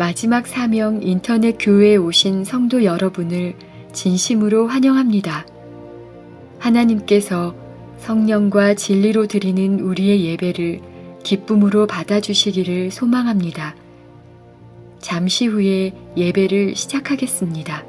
마지막 사명 인터넷 교회에 오신 성도 여러분을 진심으로 환영합니다. 하나님께서 성령과 진리로 드리는 우리의 예배를 기쁨으로 받아주시기를 소망합니다. 잠시 후에 예배를 시작하겠습니다.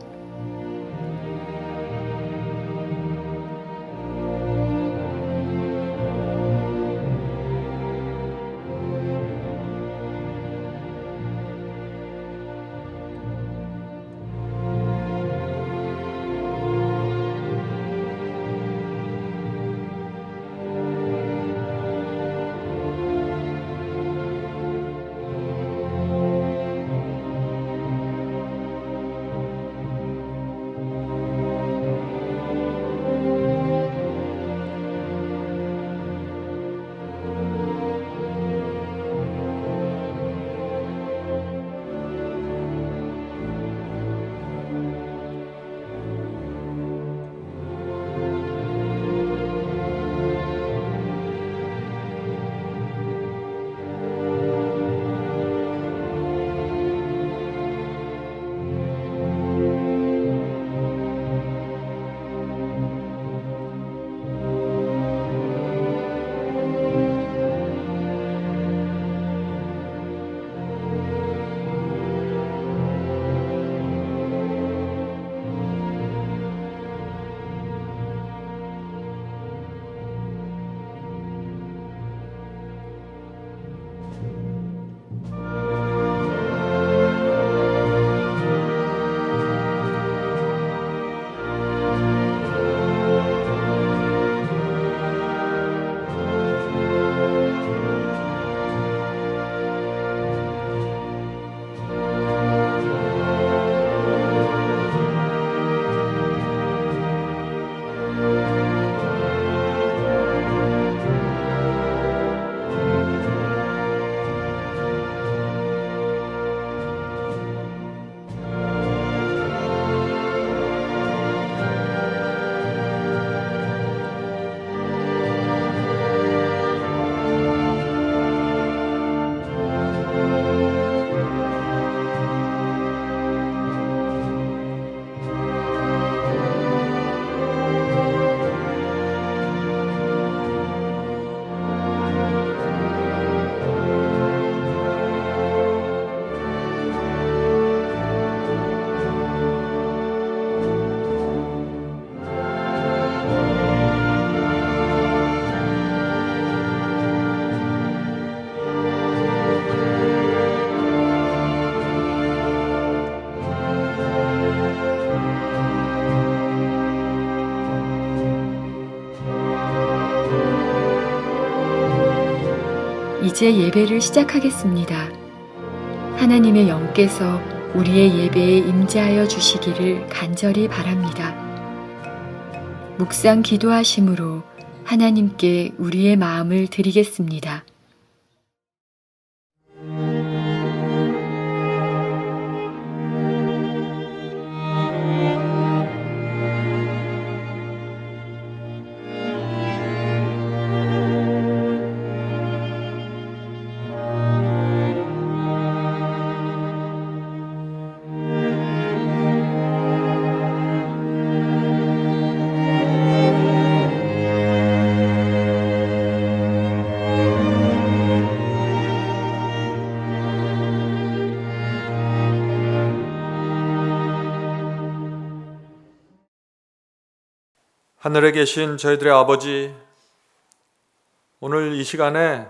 이제 예배를 시작하겠습니다. 하나님의 영께서 우리의 예배에 임재하여 주시기를 간절히 바랍니다. 묵상 기도하심으로 하나님께 우리의 마음을 드리겠습니다. 하늘에 계신 저희들의 아버지, 오늘 이 시간에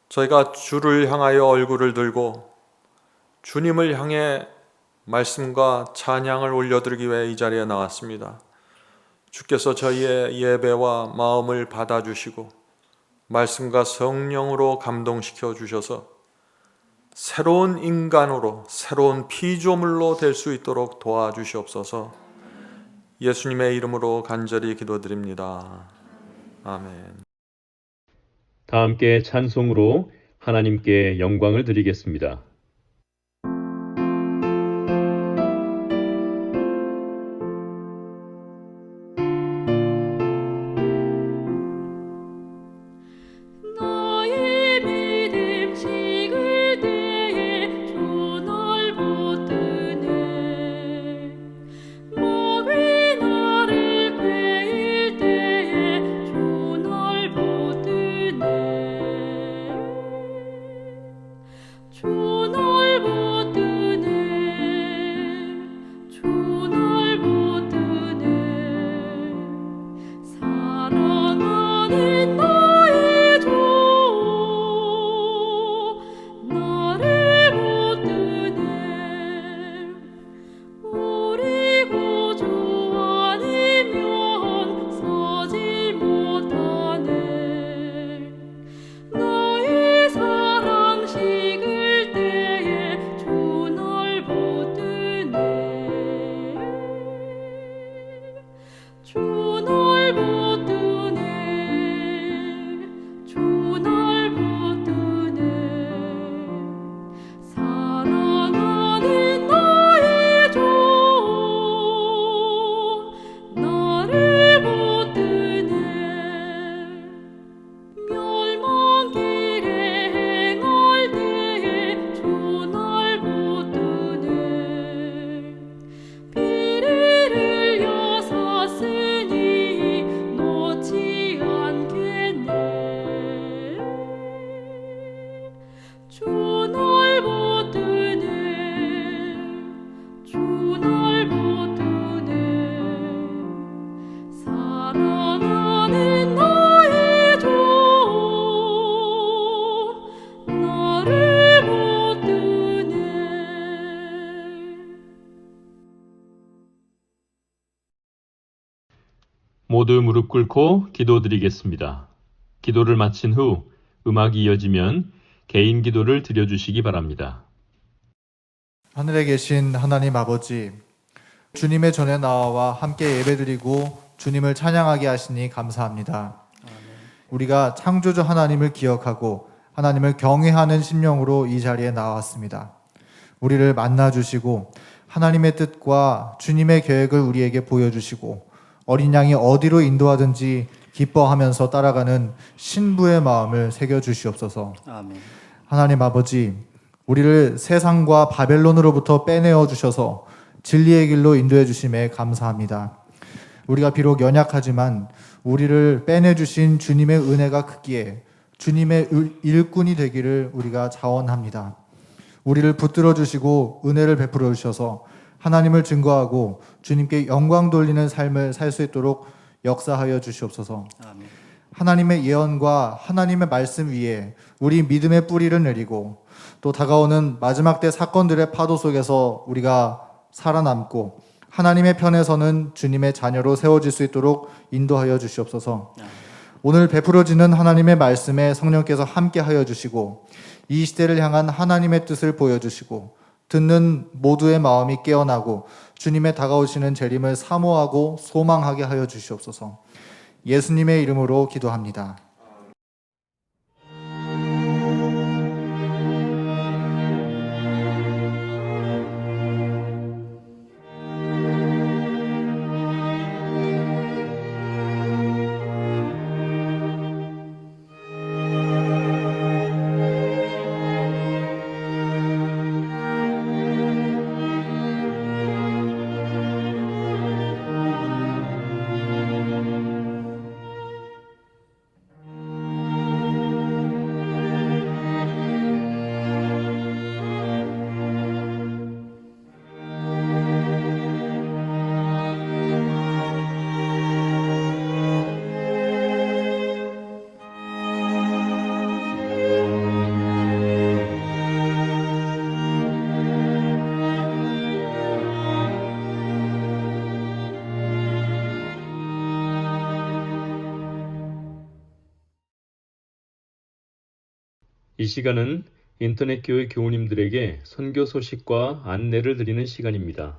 저희가 주를 향하여 얼굴을 들고 주님을 향해 말씀과 찬양을 올려드리기 위해 이 자리에 나왔습니다. 주께서 저희의 예배와 마음을 받아주시고 말씀과 성령으로 감동시켜 주셔서 새로운 인간으로, 새로운 피조물로 될 수 있도록 도와주시옵소서. 예수님의 이름으로 간절히 기도드립니다. 아멘. 다 함께 찬송으로 하나님께 영광을 드리겠습니다. 너의 믿음 식을 때에 주 모두 무릎 꿇고 기도드리겠습니다. 기도를 마친 후 음악이 이어지면 개인 기도를 드려주시기 바랍니다. 하늘에 계신 하나님 아버지, 주님의 전에 나와 함께 예배드리고 주님을 찬양하게 하시니 감사합니다. 우리가 창조주 하나님을 기억하고 하나님을 경외하는 심령으로 이 자리에 나왔습니다. 우리를 만나주시고 하나님의 뜻과 주님의 계획을 우리에게 보여주시고 어린 양이 어디로 인도하든지 기뻐하면서 따라가는 신부의 마음을 새겨주시옵소서. 아멘. 하나님 아버지, 우리를 세상과 바벨론으로부터 빼내어 주셔서 진리의 길로 인도해 주심에 감사합니다. 우리가 비록 연약하지만 우리를 빼내주신 주님의 은혜가 크기에 주님의 일꾼이 되기를 우리가 자원합니다. 우리를 붙들어 주시고 은혜를 베풀어 주셔서 하나님을 증거하고 주님께 영광 돌리는 삶을 살 수 있도록 역사하여 주시옵소서. 아멘. 하나님의 예언과 하나님의 말씀 위에 우리 믿음의 뿌리를 내리고 또 다가오는 마지막 때 사건들의 파도 속에서 우리가 살아남고 하나님의 편에 서는 주님의 자녀로 세워질 수 있도록 인도하여 주시옵소서. 오늘 베풀어지는 하나님의 말씀에 성령께서 함께하여 주시고 이 시대를 향한 하나님의 뜻을 보여주시고 듣는 모두의 마음이 깨어나고 주님의 다가오시는 재림을 사모하고 소망하게 하여 주시옵소서. 예수님의 이름으로 기도합니다. 이 시간은 인터넷 교회 교우님들에게 선교 소식과 안내를 드리는 시간입니다.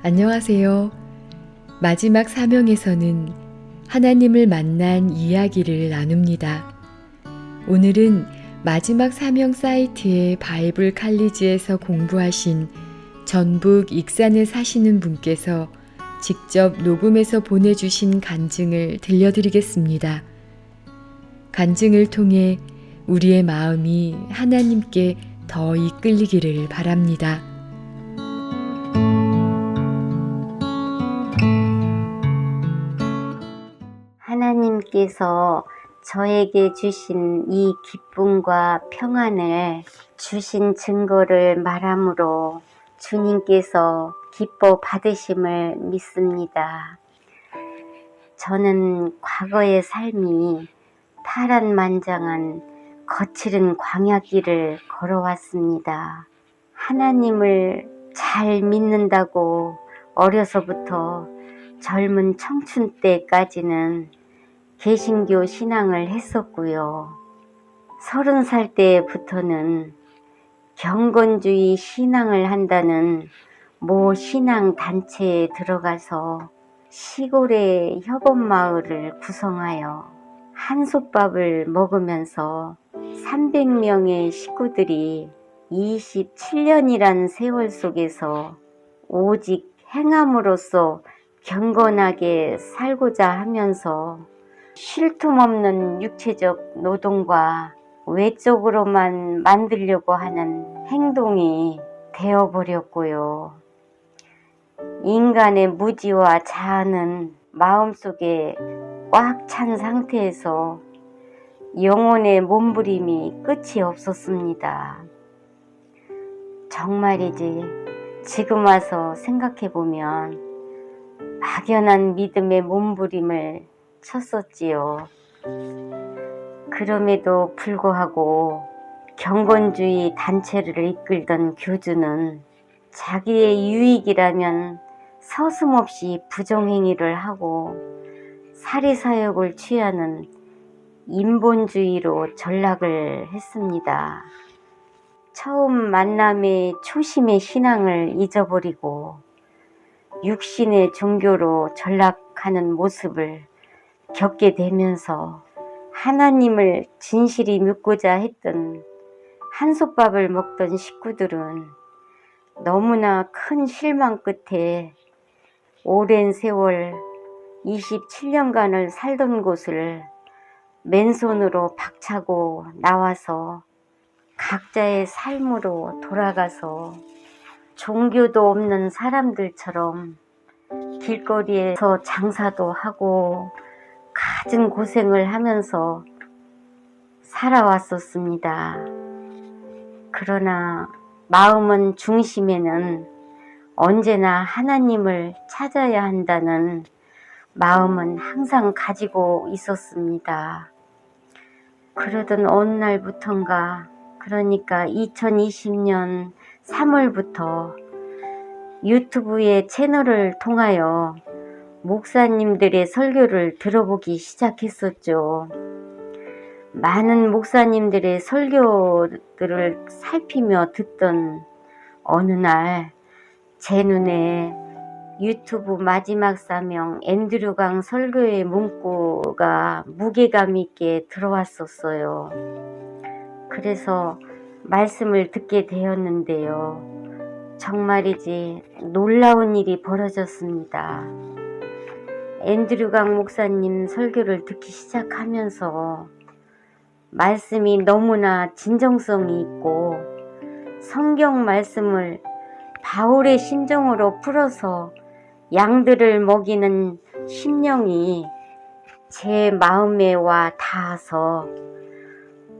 안녕하세요. 마지막 사명에서는 하나님을 만난 이야기를 나눕니다. 오늘은 마지막 사명 사이트의 바이블 칼리지에서 공부하신 전북 익산에 사시는 분께서 직접 녹음해서 보내주신 간증을 들려드리겠습니다. 간증을 통해 우리의 마음이 하나님께 더 이끌리기를 바랍니다. 하나님께서 저에게 주신 이 기쁨과 평안을 주신 증거를 말함으로 주님께서 기뻐 받으심을 믿습니다. 저는 과거의 삶이 파란만장한 거칠은 광야길을 걸어왔습니다. 하나님을 잘 믿는다고 어려서부터 젊은 청춘 때까지는 개신교 신앙을 했었고요. 30살 때부터는 경건주의 신앙을 한다는 모 신앙 단체에 들어가서 시골의 협업마을을 구성하여 한솥밥을 먹으면서 300명의 식구들이 27년이란 세월 속에서 오직 행함으로써 경건하게 살고자 하면서 쉴 틈 없는 육체적 노동과 외적으로만 만들려고 하는 행동이 되어버렸고요. 인간의 무지와 자아는 마음속에 꽉 찬 상태에서 영혼의 몸부림이 끝이 없었습니다. 정말이지 지금 와서 생각해보면 막연한 믿음의 몸부림을 쳤었지요. 그럼에도 불구하고 경건주의 단체를 이끌던 교주는 자기의 유익이라면 서슴없이 부정행위를 하고 사리사욕을 취하는 인본주의로 전락을 했습니다. 처음 만남의 초심의 신앙을 잊어버리고 육신의 종교로 전락하는 모습을 겪게 되면서 하나님을 진실이 믿고자 했던 한솥밥을 먹던 식구들은 너무나 큰 실망 끝에 오랜 세월 27년간을 살던 곳을 맨손으로 박차고 나와서 각자의 삶으로 돌아가서 종교도 없는 사람들처럼 길거리에서 장사도 하고 갖은 고생을 하면서 살아왔었습니다. 그러나 마음은 중심에는 언제나 하나님을 찾아야 한다는 마음은 항상 가지고 있었습니다. 그러던 어느 날부턴가, 그러니까 2020년 3월부터 유튜브의 채널을 통하여 목사님들의 설교를 들어보기 시작했었죠. 많은 목사님들의 설교들을 살피며 듣던 어느 날 제 눈에 유튜브 마지막 사명 앤드류 강 설교의 문구가 무게감 있게 들어왔었어요. 그래서 말씀을 듣게 되었는데요. 정말이지 놀라운 일이 벌어졌습니다. 앤드류 강 목사님 설교를 듣기 시작하면서 말씀이 너무나 진정성이 있고 성경 말씀을 바울의 심정으로 풀어서 양들을 먹이는 심령이 제 마음에 와 닿아서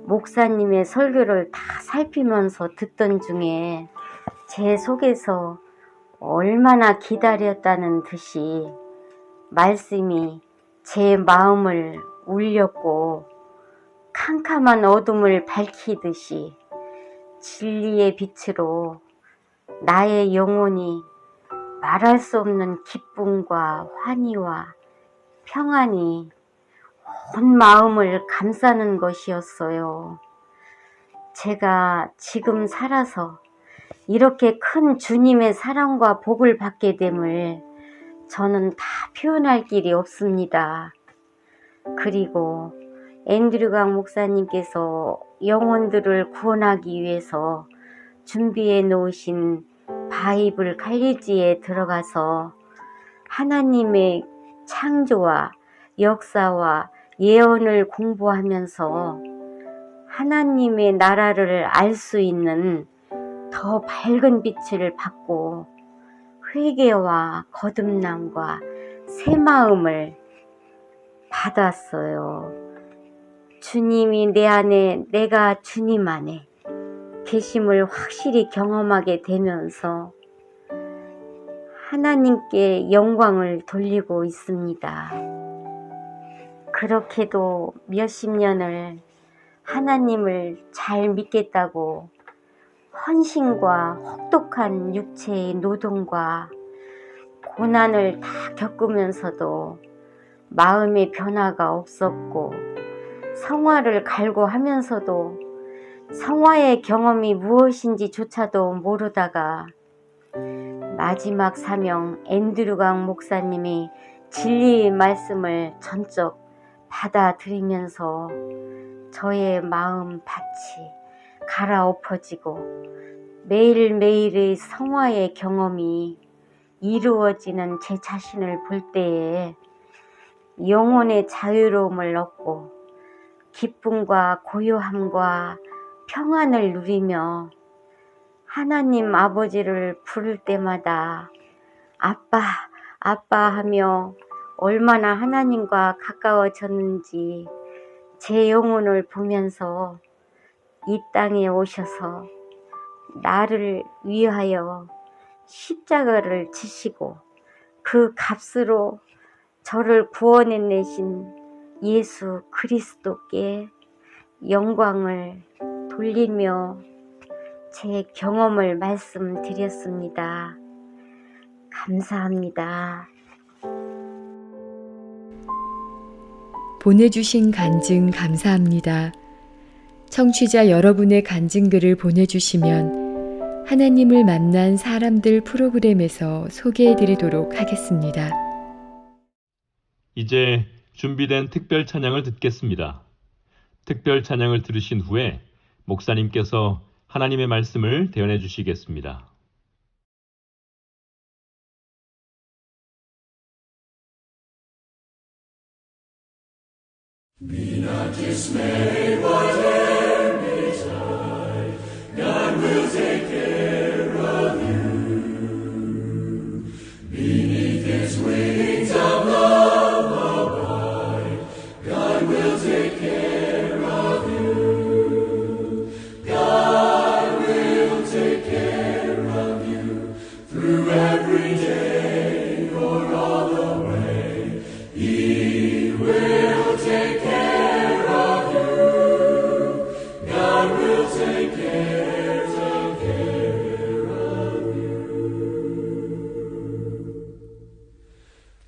목사님의 설교를 다 살피면서 듣던 중에 제 속에서 얼마나 기다렸다는 듯이 말씀이 제 마음을 울렸고 캄캄한 어둠을 밝히듯이 진리의 빛으로 나의 영혼이 말할 수 없는 기쁨과 환희와 평안이 온 마음을 감싸는 것이었어요. 제가 지금 살아서 이렇게 큰 주님의 사랑과 복을 받게 됨을 저는 다 표현할 길이 없습니다. 그리고 앤드류 강 목사님께서 영혼들을 구원하기 위해서 준비해 놓으신 바이블 갈리지에 들어가서 하나님의 창조와 역사와 예언을 공부하면서 하나님의 나라를 알 수 있는 더 밝은 빛을 받고 회개와 거듭남과 새 마음을 받았어요. 주님이 내 안에, 내가 주님 안에 계심을 확실히 경험하게 되면서 하나님께 영광을 돌리고 있습니다. 그렇게도 몇십 년을 하나님을 잘 믿겠다고 헌신과 혹독한 육체의 노동과 고난을 다 겪으면서도 마음의 변화가 없었고 성화를 갈구하면서도 성화의 경험이 무엇인지조차도 모르다가 마지막 사명 앤드류강 목사님이 진리의 말씀을 전적 받아들이면서 저의 마음 밭이 갈아엎어지고 매일매일의 성화의 경험이 이루어지는 제 자신을 볼 때에 영혼의 자유로움을 얻고 기쁨과 고요함과 평안을 누리며 하나님 아버지를 부를 때마다 아빠, 아빠 하며 얼마나 하나님과 가까워졌는지 제 영혼을 보면서 이 땅에 오셔서 나를 위하여 십자가를 지시고 그 값으로 저를 구원해내신 예수 그리스도께 영광을 돌리며 제 경험을 말씀드렸습니다. 감사합니다. 보내주신 간증 감사합니다. 청취자 여러분의 간증글을 보내주시면 하나님을 만난 사람들 프로그램에서 소개해드리도록 하겠습니다. 이제 준비된 특별 찬양을 듣겠습니다. 특별 찬양을 들으신 후에 목사님께서 하나님의 말씀을 대언해 주시겠습니다.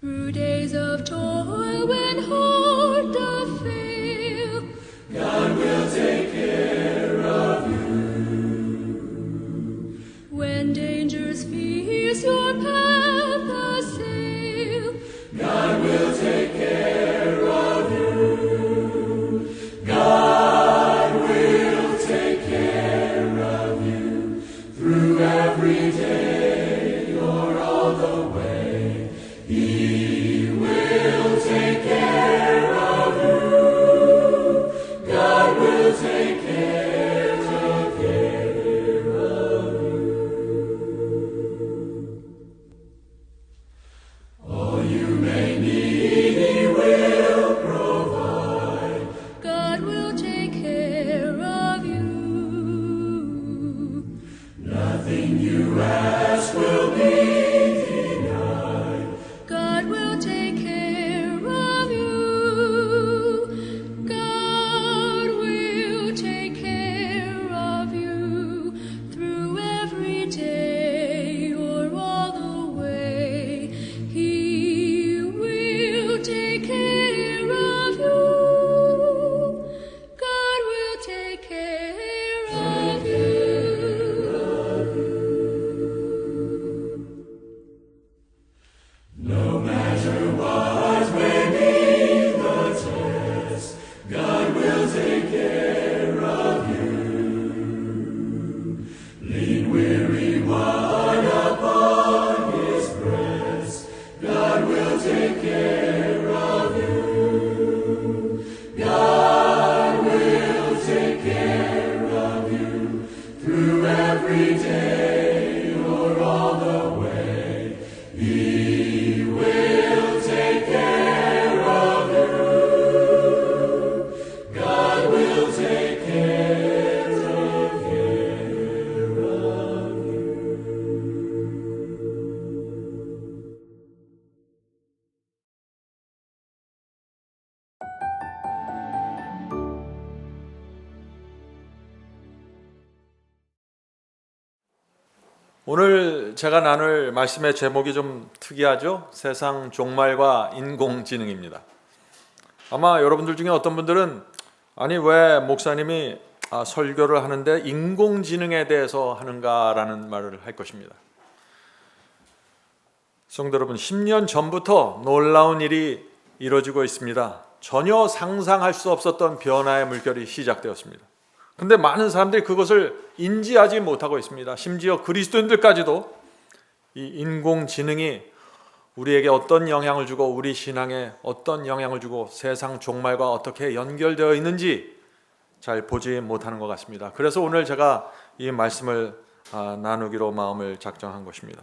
Through days of toil when heart doth fail, God will take care of you. When dangers fierce your path assail, God will take care of you. God will take care of you through every day or all the way. He will take care of you. God will take care of you. All you may need, He will provide. God will take care of you. Nothing you ask will be God will take care of you. God will take care of you through every day or all the way. He will take care of you. God will take care of you. No matter what may be the test, God will take care of you. Lean weary one upon His breast, God will take care of you. God will take care of you through every day or all the way. He will take care of you. God will take care of you. 오늘 제가 나눌 말씀의 제목이 좀 특이하죠? 세상 종말과 인공지능입니다. 아마 여러분들 중에 어떤 분들은 아니 왜 목사님이 설교를 하는데 인공지능에 대해서 하는가라는 말을 할 것입니다. 성도 여러분, 10년 전부터 놀라운 일이 이루어지고 있습니다. 전혀 상상할 수 없었던 변화의 물결이 시작되었습니다. 근데 많은 사람들이 그것을 인지하지 못하고 있습니다. 심지어 그리스도인들까지도 이 인공지능이 우리에게 어떤 영향을 주고 우리 신앙에 어떤 영향을 주고 세상 종말과 어떻게 연결되어 있는지 잘 보지 못하는 것 같습니다. 그래서 오늘 제가 이 말씀을 나누기로 마음을 작정한 것입니다.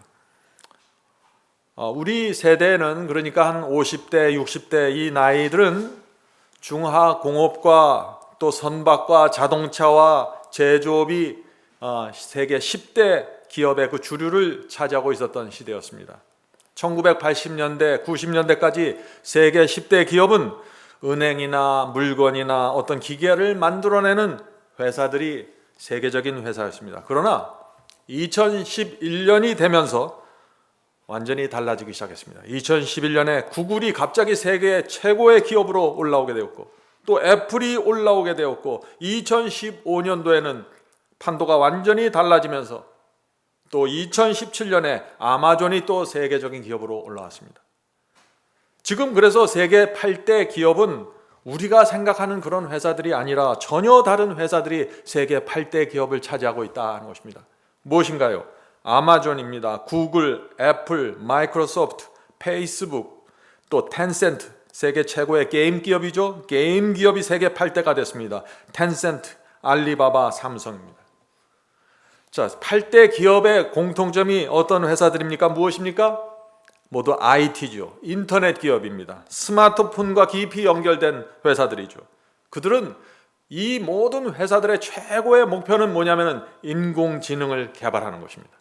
우리 세대는 그러니까 한 50대, 60대 이 나이들은 중화공업과 또 선박과 자동차와 제조업이 세계 10대 기업의 그 주류를 차지하고 있었던 시대였습니다. 1980년대, 90년대까지 세계 10대 기업은 은행이나 물건이나 어떤 기계를 만들어내는 회사들이 세계적인 회사였습니다. 그러나 2011년이 되면서 완전히 달라지기 시작했습니다. 2011년에 구글이 갑자기 세계 최고의 기업으로 올라오게 되었고 또 애플이 올라오게 되었고 2015년도에는 판도가 완전히 달라지면서 또 2017년에 아마존이 또 세계적인 기업으로 올라왔습니다. 지금 그래서 세계 8대 기업은 우리가 생각하는 그런 회사들이 아니라 전혀 다른 회사들이 세계 8대 기업을 차지하고 있다는 것입니다. 무엇인가요? 아마존입니다. 구글, 애플, 마이크로소프트, 페이스북, 또 텐센트, 세계 최고의 게임 기업이죠. 게임 기업이 세계 8대가 됐습니다. 텐센트, 알리바바, 삼성입니다. 자, 8대 기업의 공통점이 어떤 회사들입니까? 무엇입니까? 모두 IT죠. 인터넷 기업입니다. 스마트폰과 깊이 연결된 회사들이죠. 그들은 이 모든 회사들의 최고의 목표는 뭐냐면 인공지능을 개발하는 것입니다.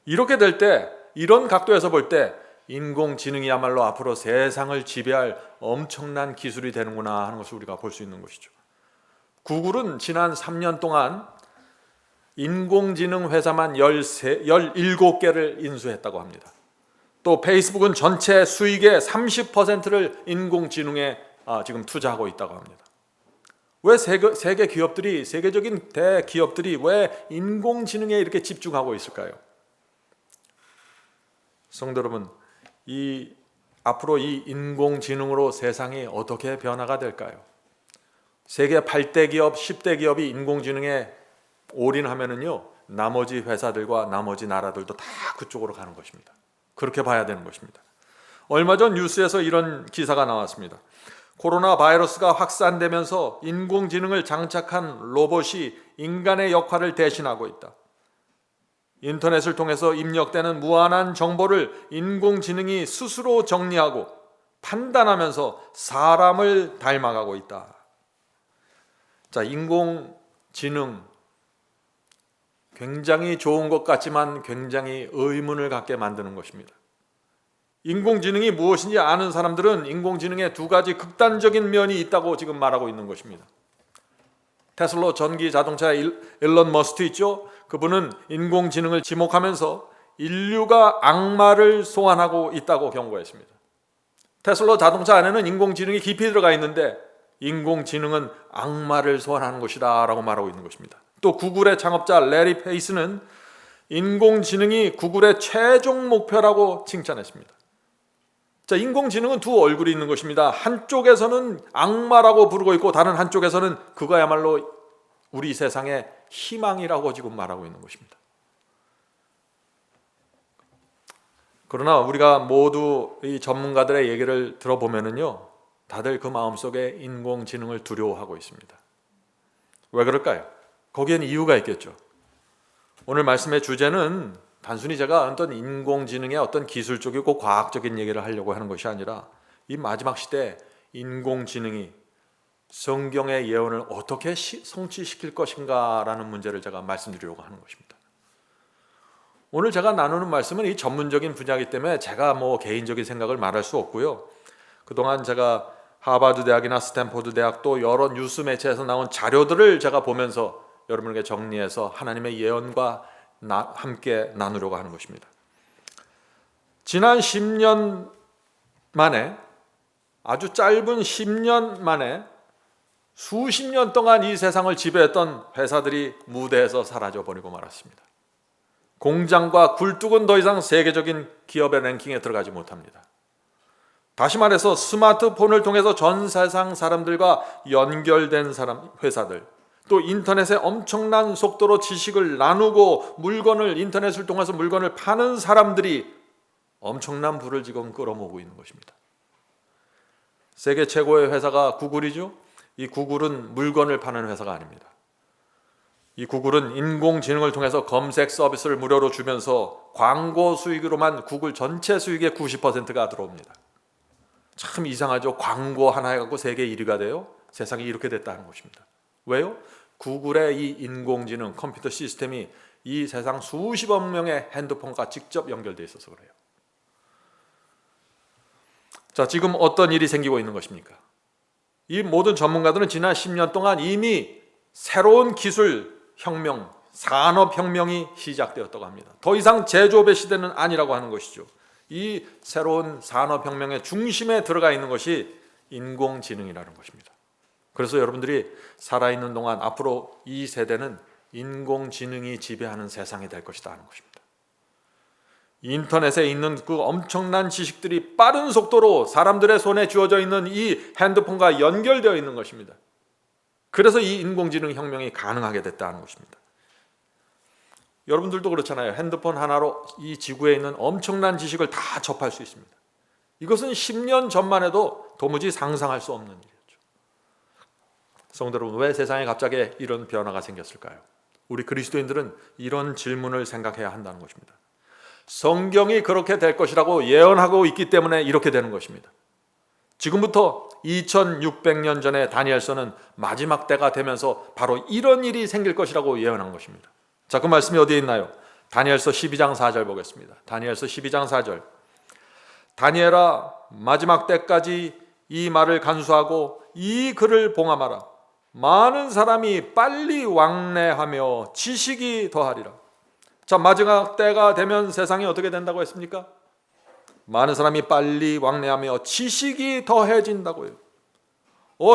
이렇게 될 때, 이런 각도에서 볼 때 인공지능이야말로 앞으로 세상을 지배할 엄청난 기술이 되는구나 하는 것을 우리가 볼 수 있는 것이죠. 구글은 지난 3년 동안 인공지능 회사만 17개를 인수했다고 합니다. 또 페이스북은 전체 수익의 30%를 인공지능에 지금 투자하고 있다고 합니다. 왜 세계 기업들이, 세계적인 대기업들이 왜 인공지능에 이렇게 집중하고 있을까요? 성도 여러분, 앞으로 이 인공지능으로 세상이 어떻게 변화가 될까요? 세계 8대 기업, 10대 기업이 인공지능에 올인하면은요, 나머지 회사들과 나머지 나라들도 다 그쪽으로 가는 것입니다. 그렇게 봐야 되는 것입니다. 얼마 전 뉴스에서 이런 기사가 나왔습니다. 코로나 바이러스가 확산되면서 인공지능을 장착한 로봇이 인간의 역할을 대신하고 있다. 인터넷을 통해서 입력되는 무한한 정보를 인공지능이 스스로 정리하고 판단하면서 사람을 닮아가고 있다. 자, 인공지능 굉장히 좋은 것 같지만 굉장히 의문을 갖게 만드는 것입니다. 인공지능이 무엇인지 아는 사람들은 인공지능에 두 가지 극단적인 면이 있다고 지금 말하고 있는 것입니다. 테슬라 전기 자동차의 일론 머스크 있죠? 그분은 인공지능을 지목하면서 인류가 악마를 소환하고 있다고 경고했습니다. 테슬라 자동차 안에는 인공지능이 깊이 들어가 있는데 인공지능은 악마를 소환하는 것이다 라고 말하고 있는 것입니다. 또 구글의 창업자 레리 페이스는 인공지능이 구글의 최종 목표라고 칭찬했습니다. 자, 인공지능은 두 얼굴이 있는 것입니다. 한쪽에서는 악마라고 부르고 있고 다른 한쪽에서는 그거야말로 우리 세상의 희망이라고 지금 말하고 있는 것입니다. 그러나 우리가 모두 이 전문가들의 얘기를 들어보면은요, 다들 그 마음속에 인공지능을 두려워하고 있습니다. 왜 그럴까요? 거기에는 이유가 있겠죠. 오늘 말씀의 주제는 단순히 제가 어떤 인공지능의 어떤 기술적이고 과학적인 얘기를 하려고 하는 것이 아니라 이 마지막 시대에 인공지능이 성경의 예언을 어떻게 성취시킬 것인가라는 문제를 제가 말씀드리려고 하는 것입니다. 오늘 제가 나누는 말씀은 이 전문적인 분야이기 때문에 제가 개인적인 생각을 말할 수 없고요. 그동안 제가 하버드 대학이나 스탠포드 대학 또 여러 뉴스 매체에서 나온 자료들을 제가 보면서 여러분에게 정리해서 하나님의 예언과 함께 나누려고 하는 것입니다. 지난 10년 만에, 아주 짧은 10년 만에 수십 년 동안 이 세상을 지배했던 회사들이 무대에서 사라져 버리고 말았습니다. 공장과 굴뚝은 더 이상 세계적인 기업의 랭킹에 들어가지 못합니다. 다시 말해서 스마트폰을 통해서 전 세상 사람들과 연결된 회사들, 또 인터넷에 엄청난 속도로 지식을 나누고 인터넷을 통해서 물건을 파는 사람들이 엄청난 부를 지금 끌어모으고 있는 것입니다. 세계 최고의 회사가 구글이죠. 이 구글은 물건을 파는 회사가 아닙니다. 이 구글은 인공지능을 통해서 검색 서비스를 무료로 주면서 광고 수익으로만 구글 전체 수익의 90%가 들어옵니다. 참 이상하죠. 광고 하나 해갖고 세계 1위가 돼요. 세상이 이렇게 됐다는 것입니다. 왜요? 구글의 이 인공지능 컴퓨터 시스템이 이 세상 수십억 명의 핸드폰과 직접 연결되어 있어서 그래요. 자, 지금 어떤 일이 생기고 있는 것입니까? 이 모든 전문가들은 지난 10년 동안 이미 새로운 기술 혁명, 산업혁명이 시작되었다고 합니다. 더 이상 제조업의 시대는 아니라고 하는 것이죠. 이 새로운 산업혁명의 중심에 들어가 있는 것이 인공지능이라는 것입니다. 그래서 여러분들이 살아있는 동안 앞으로 이 세대는 인공지능이 지배하는 세상이 될 것이다 하는 것입니다. 인터넷에 있는 그 엄청난 지식들이 빠른 속도로 사람들의 손에 쥐어져 있는 이 핸드폰과 연결되어 있는 것입니다. 그래서 이 인공지능 혁명이 가능하게 됐다는 것입니다. 여러분들도 그렇잖아요. 핸드폰 하나로 이 지구에 있는 엄청난 지식을 다 접할 수 있습니다. 이것은 10년 전만 해도 도무지 상상할 수 없는 일이었죠. 성도 여러분, 왜 세상에 갑자기 이런 변화가 생겼을까요? 우리 그리스도인들은 이런 질문을 생각해야 한다는 것입니다. 성경이 그렇게 될 것이라고 예언하고 있기 때문에 이렇게 되는 것입니다. 지금부터 2600년 전에 다니엘서는 마지막 때가 되면서 바로 이런 일이 생길 것이라고 예언한 것입니다. 자, 그 말씀이 어디에 있나요? 다니엘서 12장 4절 보겠습니다. 다니엘서 12장 4절. 다니엘아, 마지막 때까지 이 말을 간수하고 이 글을 봉함하라. 많은 사람이 빨리 왕래하며 지식이 더하리라. 자, 마지막 때가 되면 세상이 어떻게 된다고 했습니까? 많은 사람이 빨리 왕래하며 지식이 더해진다고요.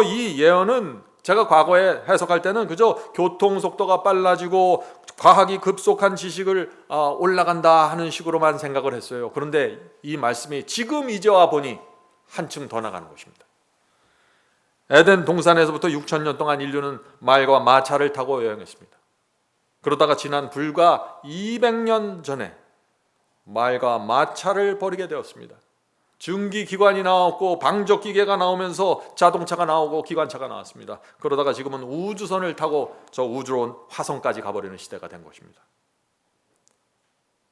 이 예언은 제가 과거에 해석할 때는 그저 교통 속도가 빨라지고 과학이 급속한 지식을 올라간다 하는 식으로만 생각을 했어요. 그런데 이 말씀이 지금 이제 와 보니 한층 더 나가는 것입니다. 에덴 동산에서부터 6,000년 동안 인류는 말과 마차를 타고 여행했습니다. 그러다가 지난 불과 200년 전에 말과 마차를 버리게 되었습니다. 증기기관이 나왔고 방적기계가 나오면서 자동차가 나오고 기관차가 나왔습니다. 그러다가 지금은 우주선을 타고 저 우주로 화성까지 가버리는 시대가 된 것입니다.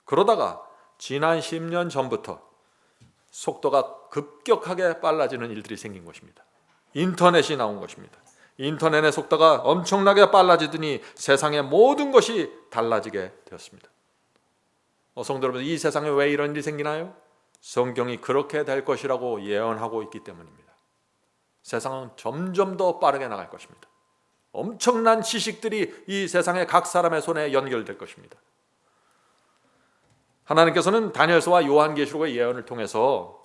그러다가 지난 10년 전부터 속도가 급격하게 빨라지는 일들이 생긴 것입니다. 인터넷이 나온 것입니다. 인터넷의 속도가 엄청나게 빨라지더니 세상의 모든 것이 달라지게 되었습니다. 성도 여러분, 이 세상에 왜 이런 일이 생기나요? 성경이 그렇게 될 것이라고 예언하고 있기 때문입니다. 세상은 점점 더 빠르게 나갈 것입니다. 엄청난 지식들이 이 세상의 각 사람의 손에 연결될 것입니다. 하나님께서는 다니엘서와 요한계시록의 예언을 통해서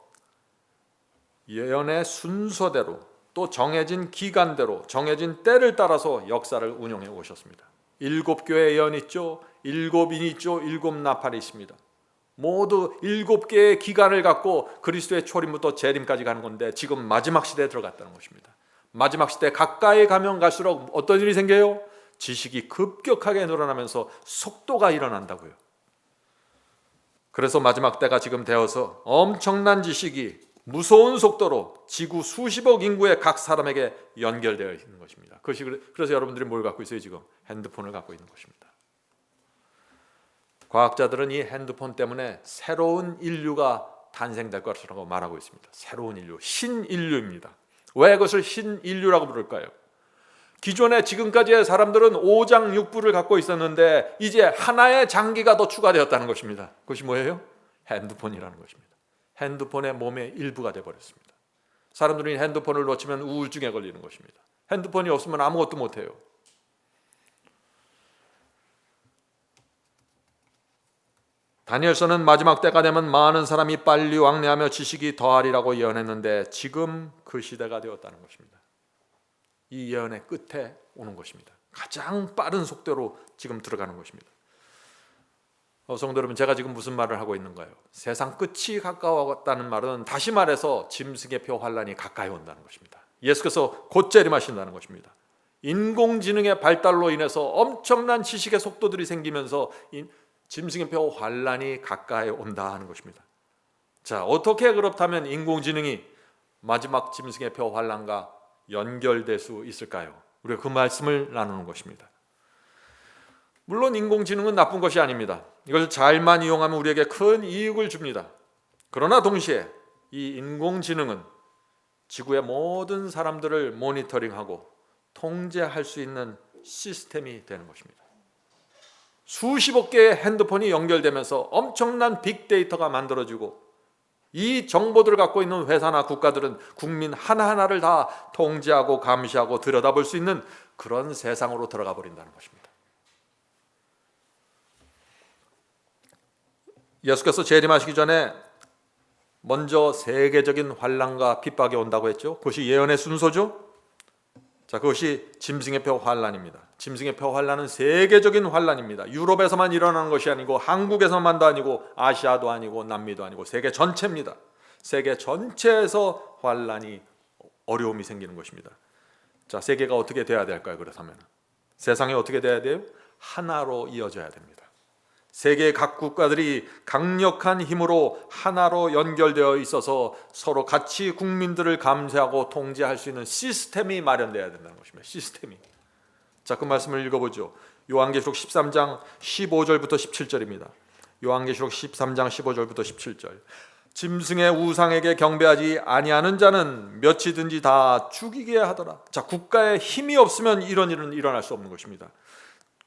예언의 순서대로 또 정해진 기간대로 정해진 때를 따라서 역사를 운영해 오셨습니다. 7교회 예언 있죠. 7인 있죠. 7나팔이 있습니다. 모두 7개의 기간을 갖고 그리스도의 초림부터 재림까지 가는 건데 지금 마지막 시대에 들어갔다는 것입니다. 마지막 시대에 가까이 가면 갈수록 어떤 일이 생겨요? 지식이 급격하게 늘어나면서 속도가 일어난다고요. 그래서 마지막 때가 지금 되어서 엄청난 지식이 무서운 속도로 지구 수십억 인구의 각 사람에게 연결되어 있는 것입니다. 그래서 여러분들이 뭘 갖고 있어요? 지금 핸드폰을 갖고 있는 것입니다. 과학자들은 이 핸드폰 때문에 새로운 인류가 탄생될 것이라고 말하고 있습니다. 새로운 인류, 신인류입니다. 왜 그것을 신인류라고 부를까요? 기존에 지금까지의 사람들은 오장육부를 갖고 있었는데 이제 하나의 장기가 더 추가되었다는 것입니다. 그것이 뭐예요? 핸드폰이라는 것입니다. 핸드폰의 몸의 일부가 되어버렸습니다. 사람들이 핸드폰을 놓치면 우울증에 걸리는 것입니다. 핸드폰이 없으면 아무것도 못해요. 다니엘서는 마지막 때가 되면 많은 사람이 빨리 왕래하며 지식이 더하리라고 예언했는데 지금 그 시대가 되었다는 것입니다. 이 예언의 끝에 오는 것입니다. 가장 빠른 속도로 지금 들어가는 것입니다. 성도 여러분, 제가 지금 무슨 말을 하고 있는가요? 세상 끝이 가까웠다는 말은 다시 말해서 짐승의 표 환란이 가까이 온다는 것입니다. 예수께서 곧 재림하신다는 것입니다. 인공지능의 발달로 인해서 엄청난 지식의 속도들이 생기면서 짐승의 표 환란이 가까이 온다 하는 것입니다. 자, 어떻게 그렇다면 인공지능이 마지막 짐승의 표 환란과 연결될 수 있을까요? 우리가 그 말씀을 나누는 것입니다. 물론 인공지능은 나쁜 것이 아닙니다. 이것을 잘만 이용하면 우리에게 큰 이익을 줍니다. 그러나 동시에 이 인공지능은 지구의 모든 사람들을 모니터링하고 통제할 수 있는 시스템이 되는 것입니다. 수십억 개의 핸드폰이 연결되면서 엄청난 빅데이터가 만들어지고 이 정보들을 갖고 있는 회사나 국가들은 국민 하나하나를 다 통제하고 감시하고 들여다볼 수 있는 그런 세상으로 들어가 버린다는 것입니다. 예수께서 재림하시기 전에 먼저 세계적인 환란과 핍박이 온다고 했죠. 그것이 예언의 순서죠. 자, 그것이 짐승의 표 환란입니다. 짐승의 표 환란은 세계적인 환란입니다. 유럽에서만 일어나는 것이 아니고 한국에서만도 아니고 아시아도 아니고 남미도 아니고 세계 전체입니다. 세계 전체에서 환란이 어려움이 생기는 것입니다. 자, 세계가 어떻게 돼야 될까요? 그렇다면 세상이 어떻게 돼야 돼요? 하나로 이어져야 됩니다. 세계 각 국가들이 강력한 힘으로 하나로 연결되어 있어서 서로 같이 국민들을 감시하고 통제할 수 있는 시스템이 마련되어야 된다는 것입니다. 시스템이. 자, 그 말씀을 읽어보죠. 요한계시록 13장 15절부터 17절입니다. 요한계시록 13장 15절부터 17절. 짐승의 우상에게 경배하지 아니하는 자는 몇이든지 다 죽이게 하더라. 자, 국가에 힘이 없으면 이런 일은 일어날 수 없는 것입니다.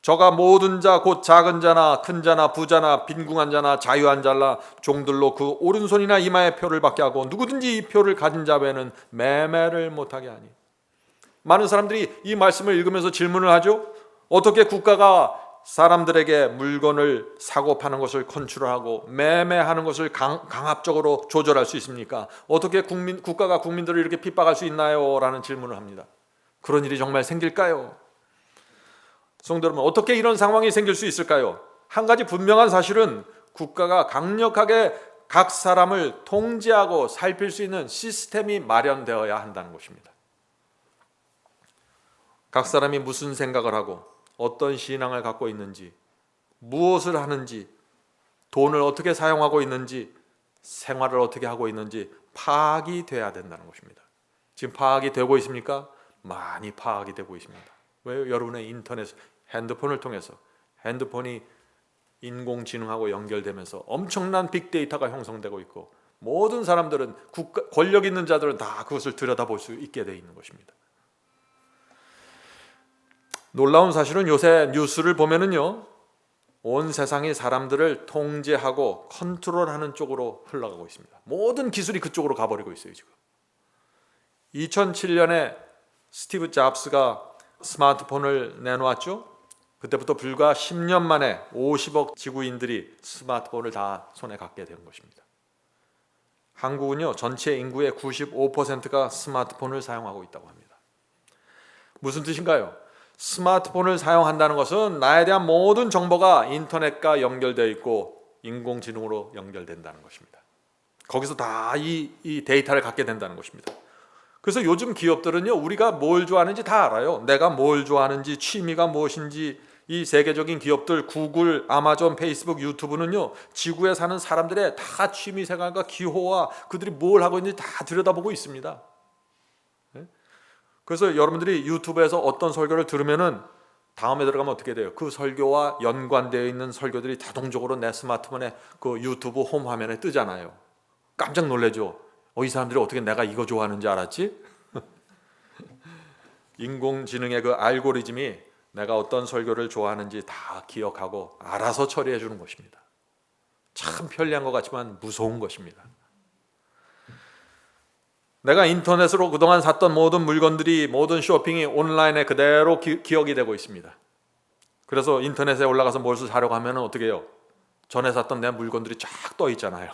저가 모든 자 곧 작은 자나 큰 자나 부자나 빈궁한 자나 자유한 자나 종들로 그 오른손이나 이마에 표를 받게 하고 누구든지 이 표를 가진 자 외에는 매매를 못하게 하니. 많은 사람들이 이 말씀을 읽으면서 질문을 하죠. 어떻게 국가가 사람들에게 물건을 사고 파는 것을 컨트롤하고 매매하는 것을 강압적으로 조절할 수 있습니까? 어떻게 국가가 국민들을 이렇게 핍박할 수 있나요? 라는 질문을 합니다. 그런 일이 정말 생길까요? 성도 여러분, 어떻게 이런 상황이 생길 수 있을까요? 한 가지 분명한 사실은 국가가 강력하게 각 사람을 통제하고 살필 수 있는 시스템이 마련되어야 한다는 것입니다. 각 사람이 무슨 생각을 하고 어떤 신앙을 갖고 있는지, 무엇을 하는지, 돈을 어떻게 사용하고 있는지, 생활을 어떻게 하고 있는지 파악이 돼야 된다는 것입니다. 지금 파악이 되고 있습니까? 많이 파악이 되고 있습니다. 왜요? 여러분의 인터넷, 핸드폰을 통해서 핸드폰이 인공지능하고 연결되면서 엄청난 빅데이터가 형성되고 있고 모든 사람들은 권력 있는 자들은 다 그것을 들여다볼 수 있게 되어 있는 것입니다. 놀라운 사실은 요새 뉴스를 보면은요, 온 세상이 사람들을 통제하고 컨트롤하는 쪽으로 흘러가고 있습니다. 모든 기술이 그쪽으로 가버리고 있어요. 지금 2007년에 스티브 잡스가 스마트폰을 내놓았죠. 그때부터 불과 10년 만에 50억 지구인들이 스마트폰을 다 손에 갖게 된 것입니다. 한국은요, 전체 인구의 95%가 스마트폰을 사용하고 있다고 합니다. 무슨 뜻인가요? 스마트폰을 사용한다는 것은 나에 대한 모든 정보가 인터넷과 연결되어 있고 인공지능으로 연결된다는 것입니다. 거기서 다 이 데이터를 갖게 된다는 것입니다. 그래서 요즘 기업들은요, 우리가 뭘 좋아하는지 다 알아요. 내가 뭘 좋아하는지, 취미가 무엇인지. 이 세계적인 기업들, 구글, 아마존, 페이스북, 유튜브는요, 지구에 사는 사람들의 다 취미 생활과 기호와 그들이 뭘 하고 있는지 다 들여다보고 있습니다. 그래서 여러분들이 유튜브에서 어떤 설교를 들으면은 다음에 들어가면 어떻게 돼요? 그 설교와 연관되어 있는 설교들이 자동적으로 내 스마트폰에 그 유튜브 홈 화면에 뜨잖아요. 깜짝 놀라죠. 이 사람들이 어떻게 내가 이거 좋아하는지 알았지? 인공지능의 그 알고리즘이 내가 어떤 설교를 좋아하는지 다 기억하고 알아서 처리해 주는 것입니다. 참 편리한 것 같지만 무서운 것입니다. 내가 인터넷으로 그동안 샀던 모든 물건들이, 모든 쇼핑이 온라인에 그대로 기억이 되고 있습니다. 그래서 인터넷에 올라가서 무엇을 사려고 하면 어떻게 해요? 전에 샀던 내 물건들이 쫙 떠 있잖아요.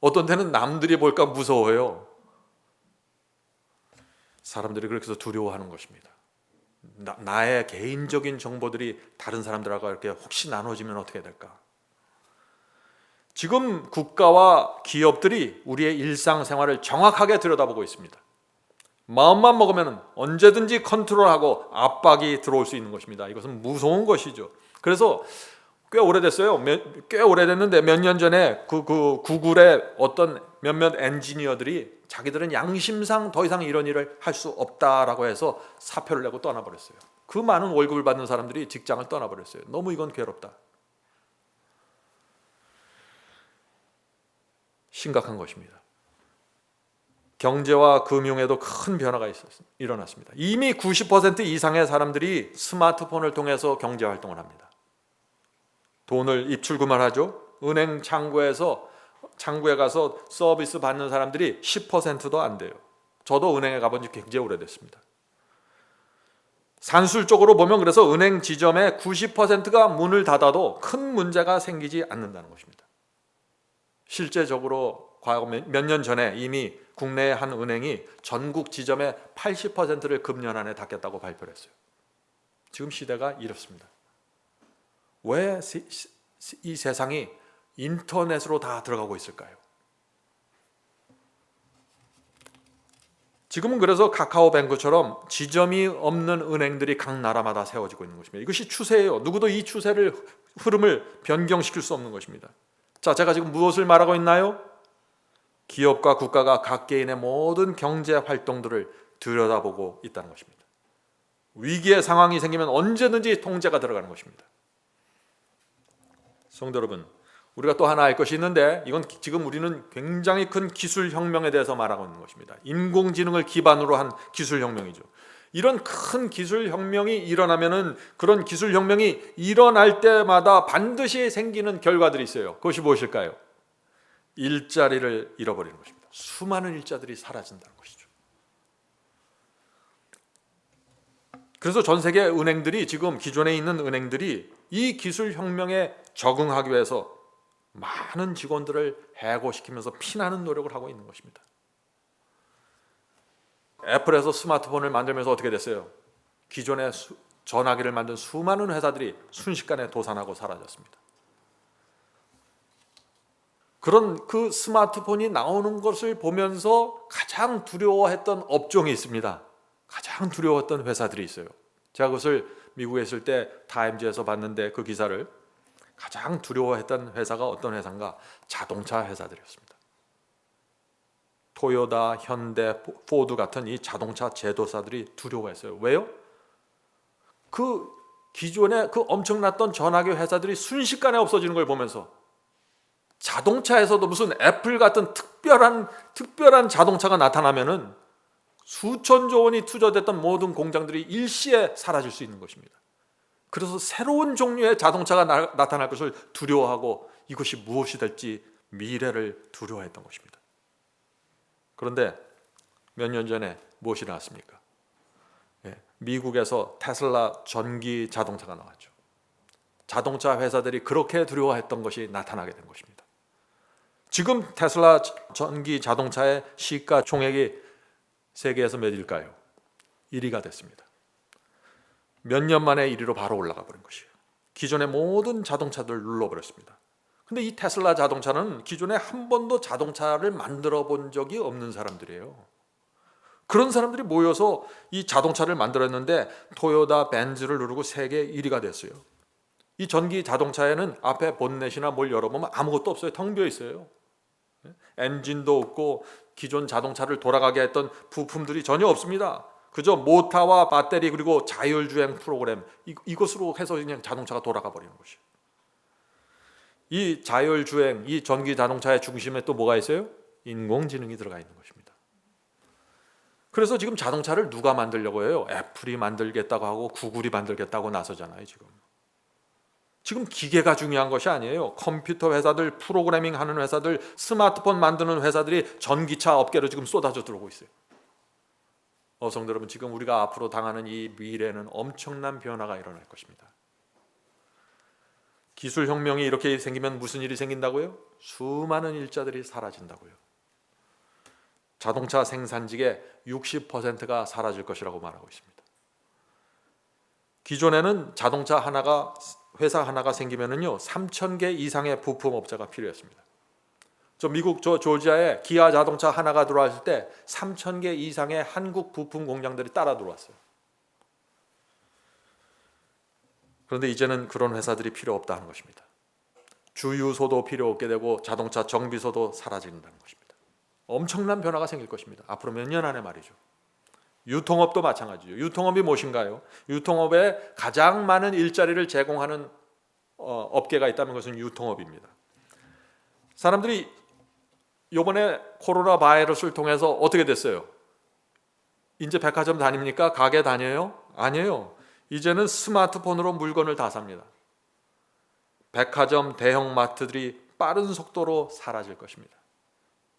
어떤 때는 남들이 볼까 무서워요. 사람들이 그렇게 해서 두려워하는 것입니다. 나의 개인적인 정보들이 다른 사람들하고 이렇게 혹시 나눠지면 어떻게 될까? 지금 국가와 기업들이 우리의 일상생활을 정확하게 들여다보고 있습니다. 마음만 먹으면 언제든지 컨트롤하고 압박이 들어올 수 있는 것입니다. 이것은 무서운 것이죠. 그래서 꽤 오래됐어요. 꽤 오래됐는데 몇 년 전에 그 구글의 어떤 몇몇 엔지니어들이 자기들은 양심상 더 이상 이런 일을 할 수 없다라고 해서 사표를 내고 떠나버렸어요. 그 많은 월급을 받는 사람들이 직장을 떠나버렸어요. 너무 이건 괴롭다. 심각한 것입니다. 경제와 금융에도 큰 변화가 일어났습니다. 이미 90% 이상의 사람들이 스마트폰을 통해서 경제 활동을 합니다. 돈을 입출금을 하죠. 은행 창구에 가서 서비스 받는 사람들이 10%도 안 돼요. 저도 은행에 가본 지 굉장히 오래됐습니다. 산술적으로 보면 그래서 은행 지점의 90%가 문을 닫아도 큰 문제가 생기지 않는다는 것입니다. 실제적으로 과거 몇 년 전에 이미 국내의 한 은행이 전국 지점의 80%를 금년 안에 닫겠다고 발표를 했어요. 지금 시대가 이렇습니다. 왜 이 세상이 인터넷으로 다 들어가고 있을까요? 지금은 그래서 카카오뱅크처럼 지점이 없는 은행들이 각 나라마다 세워지고 있는 것입니다. 이것이 추세예요. 누구도 이 추세를 흐름을 변경시킬 수 없는 것입니다. 자, 제가 지금 무엇을 말하고 있나요? 기업과 국가가 각 개인의 모든 경제 활동들을 들여다보고 있다는 것입니다. 위기의 상황이 생기면 언제든지 통제가 들어가는 것입니다. 성도 여러분, 우리가 또 하나 알 것이 있는데 이건 지금 우리는 굉장히 큰 기술 혁명에 대해서 말하고 있는 것입니다. 인공지능을 기반으로 한 기술 혁명이죠. 이런 큰 기술 혁명이 일어나면은 그런 기술 혁명이 일어날 때마다 반드시 생기는 결과들이 있어요. 그것이 무엇일까요? 일자리를 잃어버리는 것입니다. 수많은 일자들이 사라진다는 것이죠. 그래서 전 세계 은행들이 지금 기존에 있는 은행들이 이 기술 혁명에 적응하기 위해서 많은 직원들을 해고시키면서 피나는 노력을 하고 있는 것입니다. 애플에서 스마트폰을 만들면서 어떻게 됐어요? 기존의 전화기를 만든 수많은 회사들이 순식간에 도산하고 사라졌습니다. 그런 그 스마트폰이 나오는 것을 보면서 가장 두려워했던 업종이 있습니다. 가장 두려워했던 회사들이 있어요. 제가 그것을 미국에 있을 때 타임즈에서 봤는데 그 기사를 가장 두려워했던 회사가 어떤 회사인가? 자동차 회사들이었습니다. 토요타, 현대, 포드 같은 이 자동차 제조사들이 두려워했어요. 왜요? 그 기존에 그 엄청났던 전화기 회사들이 순식간에 없어지는 걸 보면서 자동차에서도 무슨 애플 같은 특별한 자동차가 나타나면은 수천조 원이 투자됐던 모든 공장들이 일시에 사라질 수 있는 것입니다. 그래서 새로운 종류의 자동차가 나타날 것을 두려워하고 이것이 무엇이 될지 미래를 두려워했던 것입니다. 그런데 몇 년 전에 무엇이 나왔습니까? 미국에서 테슬라 전기 자동차가 나왔죠. 자동차 회사들이 그렇게 두려워했던 것이 나타나게 된 것입니다. 지금 테슬라 전기 자동차의 시가총액이 세계에서 몇일까요? 1위가 됐습니다. 몇 년 만에 1위로 바로 올라가 버린 것이에요. 기존의 모든 자동차들을 눌러버렸습니다. 근데 이 테슬라 자동차는 기존에 한 번도 자동차를 만들어 본 적이 없는 사람들이에요. 그런 사람들이 모여서 이 자동차를 만들었는데 토요타, 벤츠를 누르고 세계 1위가 됐어요. 이 전기 자동차에는 앞에 본넷이나 뭘 열어보면 아무것도 없어요. 텅 비어 있어요. 엔진도 없고 기존 자동차를 돌아가게 했던 부품들이 전혀 없습니다. 그저 모터와 배터리 그리고 자율주행 프로그램 이것으로 해서 그냥 자동차가 돌아가 버리는 것이에요. 이 자율주행, 이 전기 자동차의 중심에 또 뭐가 있어요? 인공지능이 들어가 있는 것입니다. 그래서 지금 자동차를 누가 만들려고 해요? 애플이 만들겠다고 하고 구글이 만들겠다고 나서잖아요. 지금 기계가 중요한 것이 아니에요. 컴퓨터 회사들, 프로그래밍 하는 회사들, 스마트폰 만드는 회사들이 전기차 업계로 지금 쏟아져 들어오고 있어요. 성도 여러분, 지금 우리가 앞으로 당하는 이 미래는 엄청난 변화가 일어날 것입니다. 기술 혁명이 이렇게 생기면 무슨 일이 생긴다고요? 수많은 일자들이 사라진다고요. 자동차 생산직의 60%가 사라질 것이라고 말하고 있습니다. 기존에는 회사 하나가 생기면은요 3,000개 이상의 부품업자가 필요했습니다. 미국 조지아에 기아 자동차 하나가 들어왔을 때 3,000개 이상의 한국 부품 공장들이 따라 들어왔어요. 그런데 이제는 그런 회사들이 필요 없다는 것입니다. 주유소도 필요 없게 되고 자동차 정비소도 사라진다는 것입니다. 엄청난 변화가 생길 것입니다. 앞으로 몇 년 안에 말이죠. 유통업도 마찬가지죠. 유통업이 무엇인가요? 유통업에 가장 많은 일자리를 제공하는 업계가 있다는 것은 유통업입니다. 사람들이 이번에 코로나 바이러스를 통해서 어떻게 됐어요? 이제 백화점 다닙니까? 가게 다녀요? 아니에요. 이제는 스마트폰으로 물건을 다 삽니다. 백화점, 대형마트들이 빠른 속도로 사라질 것입니다.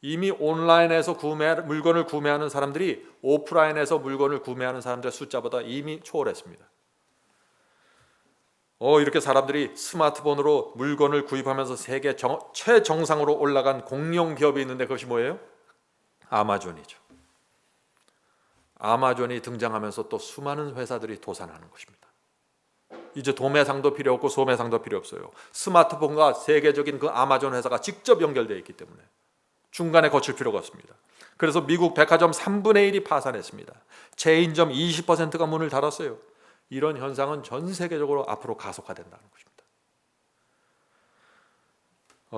이미 온라인에서 물건을 구매하는 사람들이 오프라인에서 물건을 구매하는 사람들의 숫자보다 이미 초월했습니다. 이렇게 사람들이 스마트폰으로 물건을 구입하면서 세계 최정상으로 올라간 공룡 기업이 있는데 그것이 뭐예요? 아마존이죠. 아마존이 등장하면서 또 수많은 회사들이 도산하는 것입니다. 이제 도매상도 필요 없고 소매상도 필요 없어요. 스마트폰과 세계적인 그 아마존 회사가 직접 연결되어 있기 때문에 중간에 거칠 필요가 없습니다. 그래서 미국 백화점 3분의 1이 파산했습니다. 체인점 20%가 문을 닫았어요. 이런 현상은 전 세계적으로 앞으로 가속화된다는 것입니다.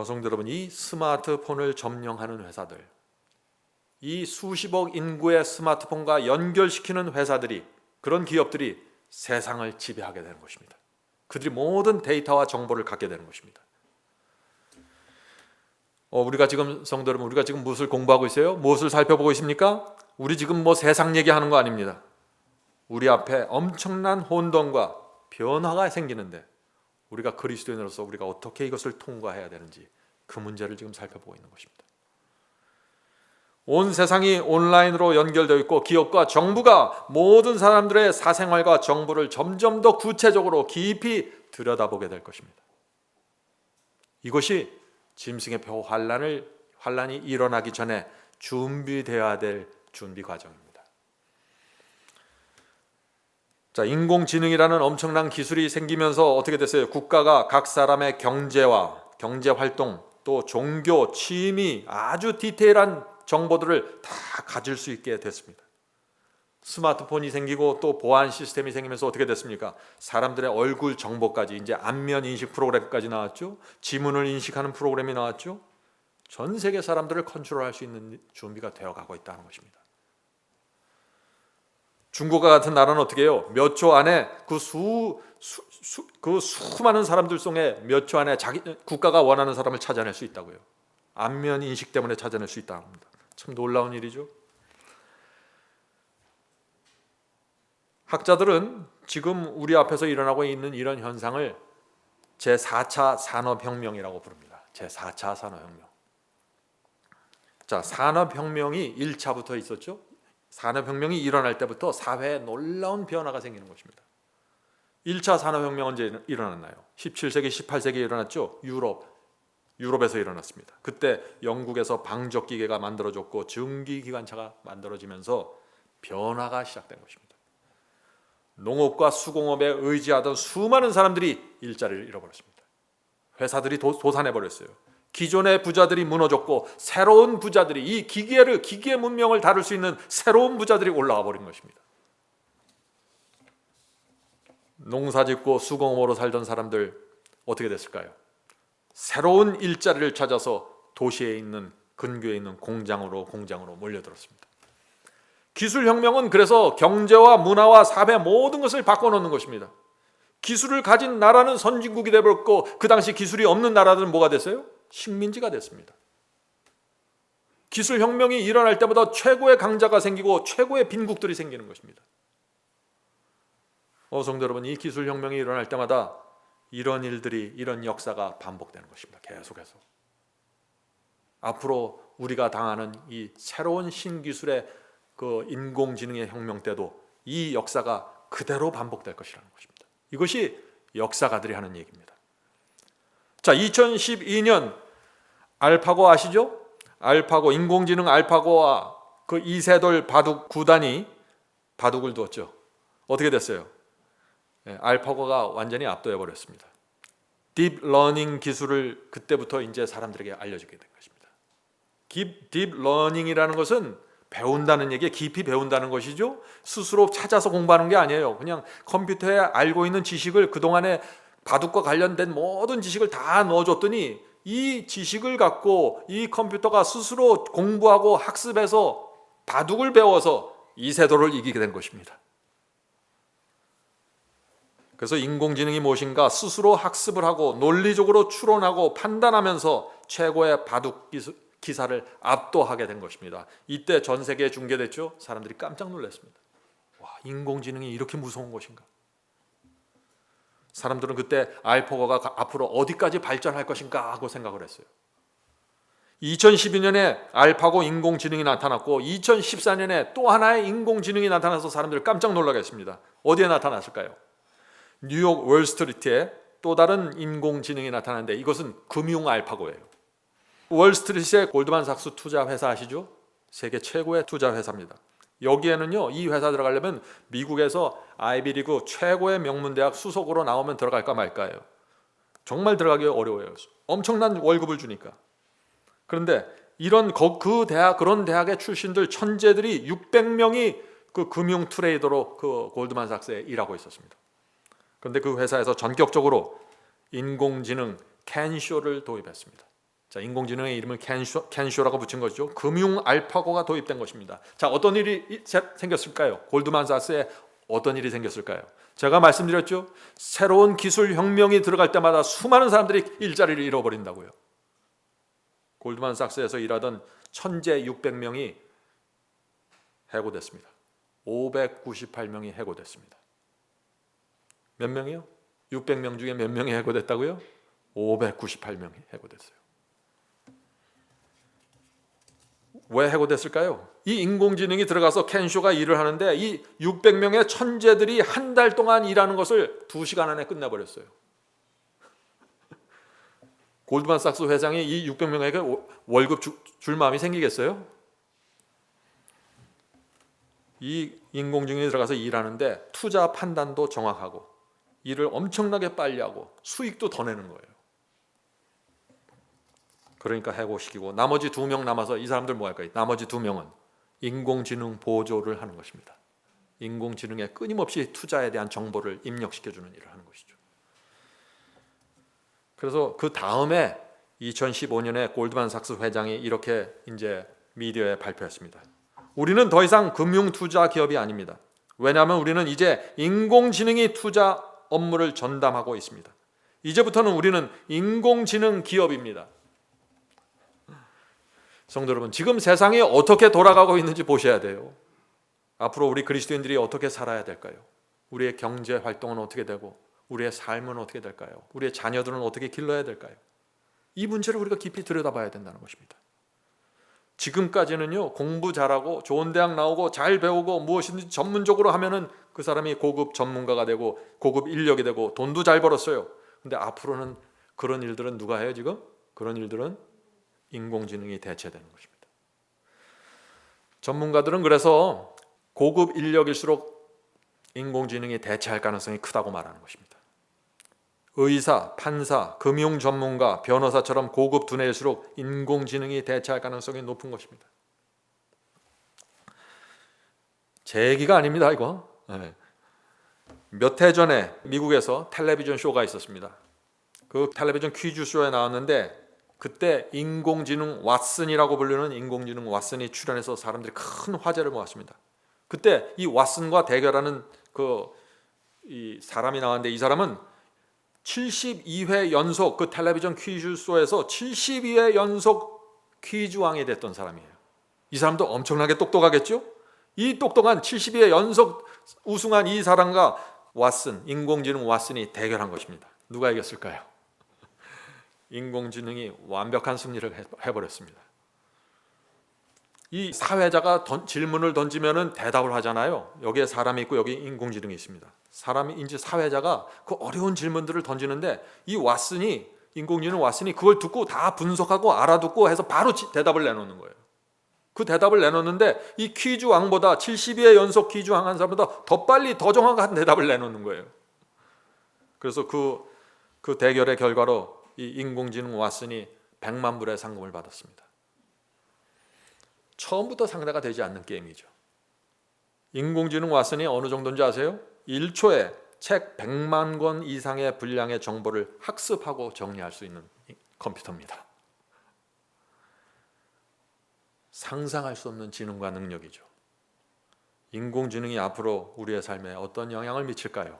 성도 여러분, 이 스마트폰을 점령하는 회사들, 이 수십억 인구의 스마트폰과 연결시키는 회사들이, 그런 기업들이 세상을 지배하게 되는 것입니다. 그들이 모든 데이터와 정보를 갖게 되는 것입니다. 우리가 지금 성도 여러분, 우리가 지금 무엇을 공부하고 있어요? 무엇을 살펴보고 있습니까? 우리 지금 세상 얘기하는 거 아닙니다. 우리 앞에 엄청난 혼돈과 변화가 생기는데 우리가 그리스도인으로서 우리가 어떻게 이것을 통과해야 되는지 그 문제를 지금 살펴보고 있는 것입니다. 온 세상이 온라인으로 연결되어 있고 기업과 정부가 모든 사람들의 사생활과 정보를 점점 더 구체적으로 깊이 들여다보게 될 것입니다. 이것이 짐승의 표 환란이 일어나기 전에 준비되어야 될 준비 과정입니다. 인공지능이라는 엄청난 기술이 생기면서 어떻게 됐어요? 국가가 각 사람의 경제와 경제활동, 또 종교, 취미, 아주 디테일한 정보들을 다 가질 수 있게 됐습니다. 스마트폰이 생기고 또 보안 시스템이 생기면서 어떻게 됐습니까? 사람들의 얼굴 정보까지, 이제 안면 인식 프로그램까지 나왔죠. 지문을 인식하는 프로그램이 나왔죠. 전 세계 사람들을 컨트롤할 수 있는 준비가 되어가고 있다는 것입니다. 중국과 같은 나라는 어떻게 해요? 몇 초 안에 그 수많은 사람들 속에 몇 초 안에 자기 국가가 원하는 사람을 찾아낼 수 있다고요. 안면 인식 때문에 찾아낼 수 있다고 합니다. 참 놀라운 일이죠. 학자들은 지금 우리 앞에서 일어나고 있는 이런 현상을 제4차 산업혁명이라고 부릅니다. 제4차 산업혁명. 산업혁명이 1차부터 있었죠. 산업혁명이 일어날 때부터 사회에 놀라운 변화가 생기는 것입니다. 1차 산업혁명 언제 일어났나요? 17세기, 18세기에 일어났죠. 유럽에서 일어났습니다. 그때 영국에서 방적기계가 만들어졌고 증기기관차가 만들어지면서 변화가 시작된 것입니다. 농업과 수공업에 의지하던 수많은 사람들이 일자리를 잃어버렸습니다. 회사들이 도산해버렸어요. 기존의 부자들이 무너졌고 새로운 부자들이, 이 기계 문명을 다룰 수 있는 새로운 부자들이 올라와 버린 것입니다. 농사짓고 수공업으로 살던 사람들 어떻게 됐을까요? 새로운 일자리를 찾아서 도시에 있는, 근교에 있는 공장으로 몰려들었습니다. 기술혁명은 그래서 경제와 문화와 사회 모든 것을 바꿔놓는 것입니다. 기술을 가진 나라는 선진국이 되어버렸고 그 당시 기술이 없는 나라들은 뭐가 됐어요? 식민지가 됐습니다. 기술혁명이 일어날 때마다 최고의 강자가 생기고 최고의 빈국들이 생기는 것입니다. 성도 여러분, 이 기술혁명이 일어날 때마다 이런 일들이, 이런 역사가 반복되는 것입니다. 계속해서. 앞으로 우리가 당하는 이 새로운 신기술의 그 인공지능의 혁명 때도 이 역사가 그대로 반복될 것이라는 것입니다. 이것이 역사가들이 하는 얘기입니다. 2012년 알파고 아시죠? 알파고, 인공지능 알파고와 그 이세돌 바둑 구단이 바둑을 두었죠. 어떻게 됐어요? 알파고가 완전히 압도해 버렸습니다. 딥러닝 기술을 그때부터 이제 사람들에게 알려주게 된 것입니다. 딥러닝이라는 것은 배운다는 얘기, 깊이 배운다는 것이죠. 스스로 찾아서 공부하는 게 아니에요. 그냥 컴퓨터에 알고 있는 지식을, 그동안에 바둑과 관련된 모든 지식을 다 넣어줬더니 이 지식을 갖고 이 컴퓨터가 스스로 공부하고 학습해서 바둑을 배워서 이세돌을 이기게 된 것입니다. 그래서 인공지능이 무엇인가 스스로 학습을 하고 논리적으로 추론하고 판단하면서 최고의 바둑 기사를 압도하게 된 것입니다. 이때 전 세계에 중계됐죠. 사람들이 깜짝 놀랐습니다. 와, 인공지능이 이렇게 무서운 것인가? 사람들은 그때 알파고가 앞으로 어디까지 발전할 것인가 하고 생각을 했어요. 2012년에 알파고 인공지능이 나타났고 2014년에 또 하나의 인공지능이 나타나서 사람들을 깜짝 놀라게 했습니다. 어디에 나타났을까요? 뉴욕 월스트리트에 또 다른 인공지능이 나타났는데 이것은 금융 알파고예요. 월스트리트의 골드만삭스 투자회사 아시죠? 세계 최고의 투자회사입니다. 여기에는요, 이 회사 들어가려면 미국에서 아이비리그 최고의 명문대학 수석으로 나오면 들어갈까 말까예요. 정말 들어가기 어려워요. 엄청난 월급을 주니까. 그런데 그런 대학의 출신들 천재들이 600명이 그 금융 트레이더로 그 골드만삭스에 일하고 있었습니다. 그런데 그 회사에서 전격적으로 인공지능 캔쇼를 도입했습니다. 자, 인공지능의 이름을 캔쇼라고 붙인 것이죠. 금융 알파고가 도입된 것입니다. 자, 어떤 일이 생겼을까요? 골드만삭스에 어떤 일이 생겼을까요? 제가 말씀드렸죠. 새로운 기술 혁명이 들어갈 때마다 수많은 사람들이 일자리를 잃어버린다고요. 골드만삭스에서 일하던 천재 600명이 해고됐습니다. 598명이 해고됐습니다. 몇 명이요? 600명 중에 몇 명이 해고됐다고요? 598명이 해고됐어요. 왜 해고됐을까요? 이 인공지능이 들어가서 캔쇼가 일을 하는데 이 600명의 천재들이 한 달 동안 일하는 것을 2시간 안에 끝내버렸어요. 골드만삭스 회장이 이 600명에게 월급 줄 마음이 생기겠어요? 이 인공지능이 들어가서 일하는데 투자 판단도 정확하고 일을 엄청나게 빨리 하고 수익도 더 내는 거예요. 그러니까 해고시키고 나머지 2명 남아서 이 사람들 뭐 할까요? 나머지 2명은 인공지능 보조를 하는 것입니다. 인공지능에 끊임없이 투자에 대한 정보를 입력시켜주는 일을 하는 것이죠. 그래서 그 다음에 2015년에 골드만삭스 회장이 이렇게 이제 미디어에 발표했습니다. 우리는 더 이상 금융 투자 기업이 아닙니다. 왜냐하면 우리는 이제 인공지능이 투자 업무를 전담하고 있습니다. 이제부터는 우리는 인공지능 기업입니다. 성도 여러분, 지금 세상이 어떻게 돌아가고 있는지 보셔야 돼요. 앞으로 우리 그리스도인들이 어떻게 살아야 될까요? 우리의 경제 활동은 어떻게 되고 우리의 삶은 어떻게 될까요? 우리의 자녀들은 어떻게 길러야 될까요? 이 문제를 우리가 깊이 들여다봐야 된다는 것입니다. 지금까지는요, 공부 잘하고 좋은 대학 나오고 잘 배우고 무엇이든지 전문적으로 하면은 그 사람이 고급 전문가가 되고 고급 인력이 되고 돈도 잘 벌었어요. 근데 앞으로는 그런 일들은 누가 해요 지금? 그런 일들은 인공지능이 대체되는 것입니다. 전문가들은 그래서 고급 인력일수록 인공지능이 대체할 가능성이 크다고 말하는 것입니다. 의사, 판사, 금융 전문가, 변호사처럼 고급 두뇌일수록 인공지능이 대체할 가능성이 높은 것입니다. 제 얘기가 아닙니다, 이거. 몇 해 전에 미국에서 텔레비전 쇼가 있었습니다. 그 텔레비전 퀴즈 쇼에 나왔는데 그때 인공지능 왓슨이라고 불리는 인공지능 왓슨이 출연해서 사람들이 큰 화제를 모았습니다. 그때 이 왓슨과 대결하는 이 사람이 나왔는데 이 사람은 72회 연속 그 텔레비전 퀴즈쇼에서 72회 연속 퀴즈왕이 됐던 사람이에요. 이 사람도 엄청나게 똑똑하겠죠? 이 똑똑한 72회 연속 우승한 이 사람과 왓슨, 인공지능 왓슨이 대결한 것입니다. 누가 이겼을까요? 인공지능이 완벽한 승리를 해버렸습니다. 이 사회자가 질문을 던지면 대답을 하잖아요. 여기에 사람이 있고 여기 인공지능이 있습니다. 사람인지 사회자가 그 어려운 질문들을 던지는데 이 인공지능 왓슨이 그걸 듣고 다 분석하고 알아듣고 해서 바로 대답을 내놓는 거예요. 그 대답을 내놓는데 이 퀴즈 왕보다 72회 연속 퀴즈 왕 한 사람보다 더 빨리 더 정확한 대답을 내놓는 거예요. 그래서 그 대결의 결과로 이 인공지능 왓슨이 100만 불의 상금을 받았습니다. 처음부터 상대가 되지 않는 게임이죠. 인공지능 왓슨이 어느 정도인지 아세요? 1초에 책 100만 권 이상의 분량의 정보를 학습하고 정리할 수 있는 컴퓨터입니다. 상상할 수 없는 지능과 능력이죠. 인공지능이 앞으로 우리의 삶에 어떤 영향을 미칠까요?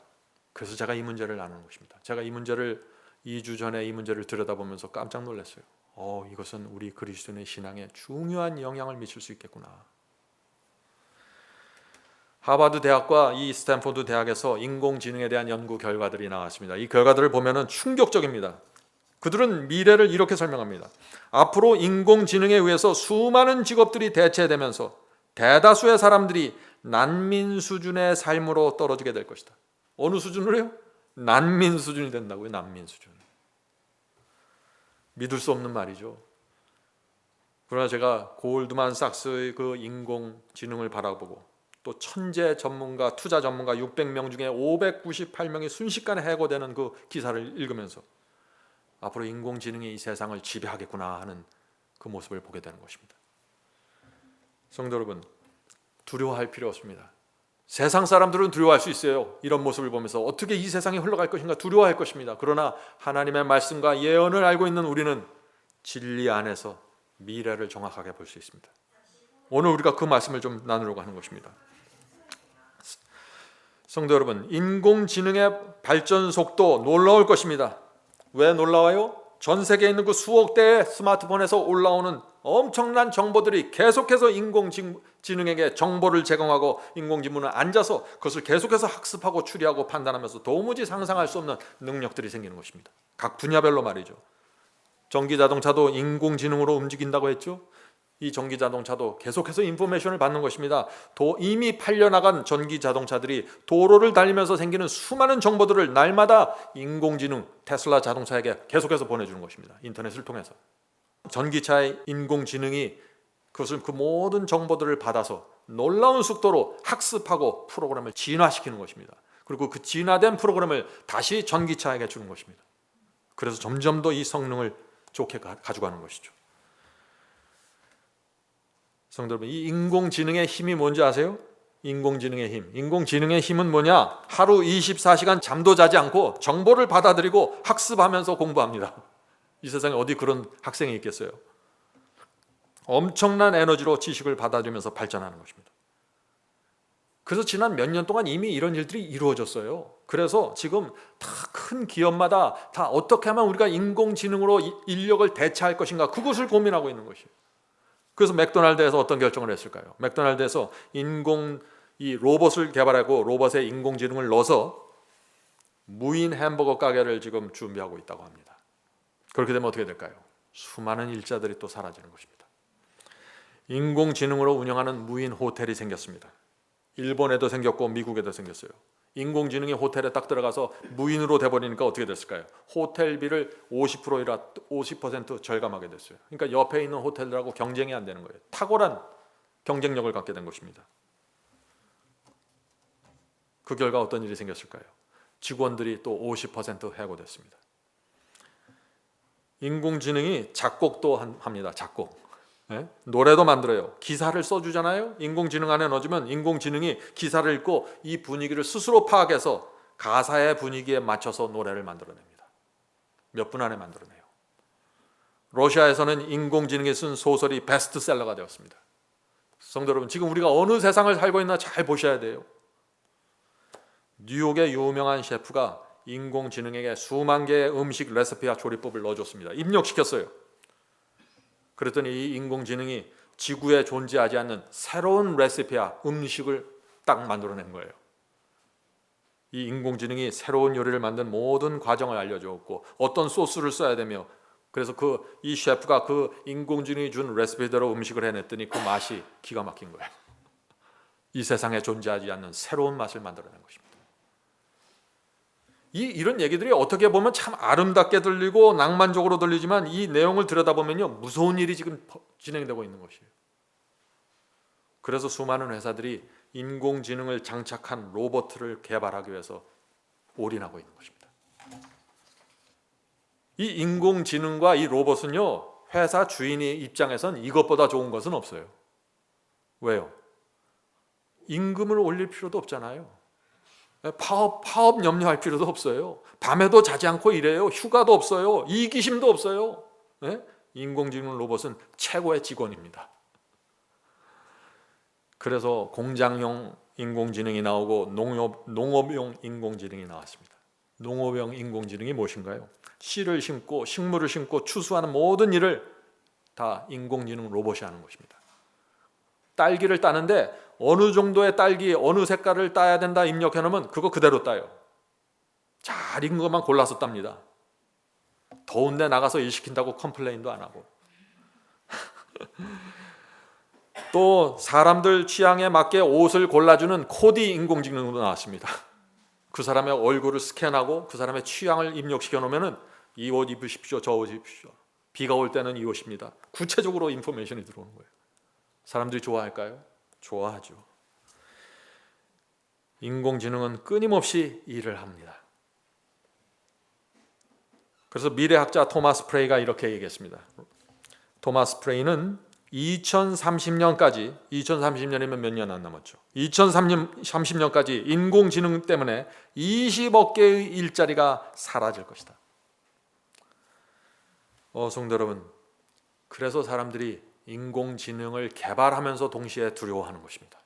그래서 제가 이 문제를 나누는 것입니다. 제가 이 문제를 2주 전에 이 문제를 들여다보면서 깜짝 놀랐어요. 이것은 우리 그리스도인의 신앙에 중요한 영향을 미칠 수 있겠구나. 하버드 대학과 이 스탠포드 대학에서 인공지능에 대한 연구 결과들이 나왔습니다. 이 결과들을 보면은 충격적입니다. 그들은 미래를 이렇게 설명합니다. 앞으로 인공지능에 의해서 수많은 직업들이 대체되면서 대다수의 사람들이 난민 수준의 삶으로 떨어지게 될 것이다. 어느 수준으로요? 난민 수준이 된다고요. 난민 수준. 믿을 수 없는 말이죠. 그러나 제가 골드만삭스의 그 인공지능을 바라보고 또 천재 전문가, 투자 전문가 600명 중에 598명이 순식간에 해고되는 그 기사를 읽으면서 앞으로 인공지능이 이 세상을 지배하겠구나 하는 그 모습을 보게 되는 것입니다. 성도 여러분, 두려워할 필요 없습니다. 세상 사람들은 두려워할 수 있어요. 이런 모습을 보면서 어떻게 이 세상이 흘러갈 것인가 두려워할 것입니다. 그러나 하나님의 말씀과 예언을 알고 있는 우리는 진리 안에서 미래를 정확하게 볼 수 있습니다. 오늘 우리가 그 말씀을 좀 나누려고 하는 것입니다. 성도 여러분, 인공지능의 발전 속도 놀라울 것입니다. 왜 놀라워요? 전 세계에 있는 그 수억 대의 스마트폰에서 올라오는 엄청난 정보들이 계속해서 인공지능에게 정보를 제공하고 인공지능은 앉아서 그것을 계속해서 학습하고 추리하고 판단하면서 도무지 상상할 수 없는 능력들이 생기는 것입니다. 각 분야별로 말이죠. 전기자동차도 인공지능으로 움직인다고 했죠. 이 전기자동차도 계속해서 인포메이션을 받는 것입니다. 이미 팔려나간 전기자동차들이 도로를 달리면서 생기는 수많은 정보들을 날마다 인공지능 테슬라 자동차에게 계속해서 보내주는 것입니다. 인터넷을 통해서. 전기차의 인공지능이 그 모든 정보들을 받아서 놀라운 속도로 학습하고 프로그램을 진화시키는 것입니다. 그리고 그 진화된 프로그램을 다시 전기차에게 주는 것입니다. 그래서 점점 더 이 성능을 좋게 가져가는 것이죠. 성도 여러분, 이 인공지능의 힘이 뭔지 아세요? 인공지능의 힘. 인공지능의 힘은 뭐냐? 하루 24시간 잠도 자지 않고 정보를 받아들이고 학습하면서 공부합니다. 이 세상에 어디 그런 학생이 있겠어요? 엄청난 에너지로 지식을 받아들이면서 발전하는 것입니다. 그래서 지난 몇 년 동안 이미 이런 일들이 이루어졌어요. 그래서 지금 다 큰 기업마다 다 어떻게 하면 우리가 인공지능으로 인력을 대체할 것인가 그것을 고민하고 있는 것이에요. 그래서 맥도날드에서 어떤 결정을 했을까요? 맥도날드에서 이 로봇을 개발하고 로봇에 인공지능을 넣어서 무인 햄버거 가게를 지금 준비하고 있다고 합니다. 그렇게 되면 어떻게 될까요? 수많은 일자들이 또 사라지는 것입니다. 인공지능으로 운영하는 무인 호텔이 생겼습니다. 일본에도 생겼고 미국에도 생겼어요. 인공지능이 호텔에 딱 들어가서 무인으로 돼버리니까 어떻게 됐을까요? 호텔비를 50% 절감하게 됐어요. 그러니까 옆에 있는 호텔들하고 경쟁이 안 되는 거예요. 탁월한 경쟁력을 갖게 된 것입니다. 그 결과 어떤 일이 생겼을까요? 직원들이 또 50% 해고됐습니다. 인공지능이 작곡도 합니다. 작곡. 네? 노래도 만들어요. 기사를 써주잖아요. 인공지능 안에 넣어주면 인공지능이 기사를 읽고 이 분위기를 스스로 파악해서 가사의 분위기에 맞춰서 노래를 만들어냅니다. 몇 분 안에 만들어내요. 러시아에서는 인공지능이 쓴 소설이 베스트셀러가 되었습니다. 성도 여러분, 지금 우리가 어느 세상을 살고 있나 잘 보셔야 돼요. 뉴욕의 유명한 셰프가 인공지능에게 수만 개의 음식 레시피와 조리법을 넣어줬습니다. 입력시켰어요. 그랬더니 이 인공지능이 지구에 존재하지 않는 새로운 레시피와 음식을 딱 만들어낸 거예요. 이 인공지능이 새로운 요리를 만든 모든 과정을 알려줬고 어떤 소스를 써야 되며 그래서 이 셰프가 그 인공지능이 준 레시피대로 음식을 해냈더니 그 맛이 기가 막힌 거예요. 이 세상에 존재하지 않는 새로운 맛을 만들어낸 것입니다. 이런 얘기들이 어떻게 보면 참 아름답게 들리고 낭만적으로 들리지만 이 내용을 들여다보면요 무서운 일이 지금 진행되고 있는 것이에요. 그래서 수많은 회사들이 인공지능을 장착한 로봇을 개발하기 위해서 올인하고 있는 것입니다. 이 인공지능과 이 로봇은요, 회사 주인의 입장에선 이것보다 좋은 것은 없어요. 왜요? 임금을 올릴 필요도 없잖아요. 파업 염려할 필요도 없어요. 밤에도 자지 않고 일해요. 휴가도 없어요. 이기심도 없어요. 네? 인공지능 로봇은 최고의 직원입니다. 그래서 공장용 인공지능이 나오고 농업용 인공지능이 나왔습니다. 농업용 인공지능이 무엇인가요? 씨를 심고 식물을 심고 추수하는 모든 일을 다 인공지능 로봇이 하는 것입니다. 딸기를 따는데 어느 정도의 딸기, 어느 색깔을 따야 된다 입력해 놓으면 그거 그대로 따요. 잘 익은 것만 골라서 땁니다. 더운데 나가서 일 시킨다고 컴플레인도 안 하고. 또 사람들 취향에 맞게 옷을 골라주는 코디 인공지능도 나왔습니다. 그 사람의 얼굴을 스캔하고 그 사람의 취향을 입력시켜 놓으면 이 옷 입으십시오, 저 옷 입으십시오. 비가 올 때는 이 옷입니다. 구체적으로 인포메이션이 들어오는 거예요. 사람들이 좋아할까요? 좋아하죠. 인공지능은 끊임없이 일을 합니다. 그래서 미래학자 토마스 프레이가 이렇게 얘기했습니다. 토마스 프레이는 2030년까지, 2030년이면 몇 년 안 남았죠. 2030년까지 인공지능 때문에 20억 개의 일자리가 사라질 것이다. 성도 여러분, 그래서 사람들이 인공지능을 개발하면서 동시에 두려워하는 것입니다.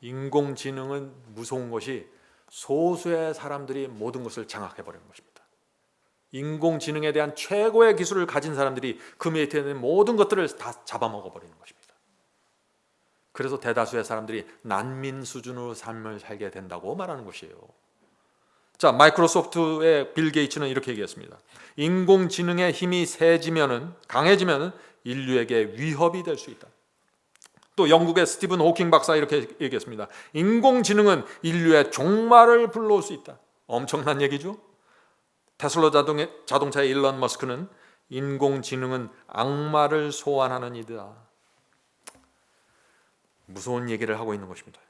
인공지능은 무서운 것이 소수의 사람들이 모든 것을 장악해버리는 것입니다. 인공지능에 대한 최고의 기술을 가진 사람들이 그 밑에 있는 모든 것들을 다 잡아먹어버리는 것입니다. 그래서 대다수의 사람들이 난민 수준으로 삶을 살게 된다고 말하는 것이에요. 자, 마이크로소프트의 빌 게이츠는 이렇게 얘기했습니다. 인공지능의 힘이 강해지면은 인류에게 위협이 될 수 있다. 또 영국의 스티븐 호킹 박사 이렇게 얘기했습니다. 인공지능은 인류의 종말을 불러올 수 있다. 엄청난 얘기죠. 테슬라 자동차의 일론 머스크는 인공지능은 악마를 소환하는 이다. 무서운 얘기를 하고 있는 것입니다.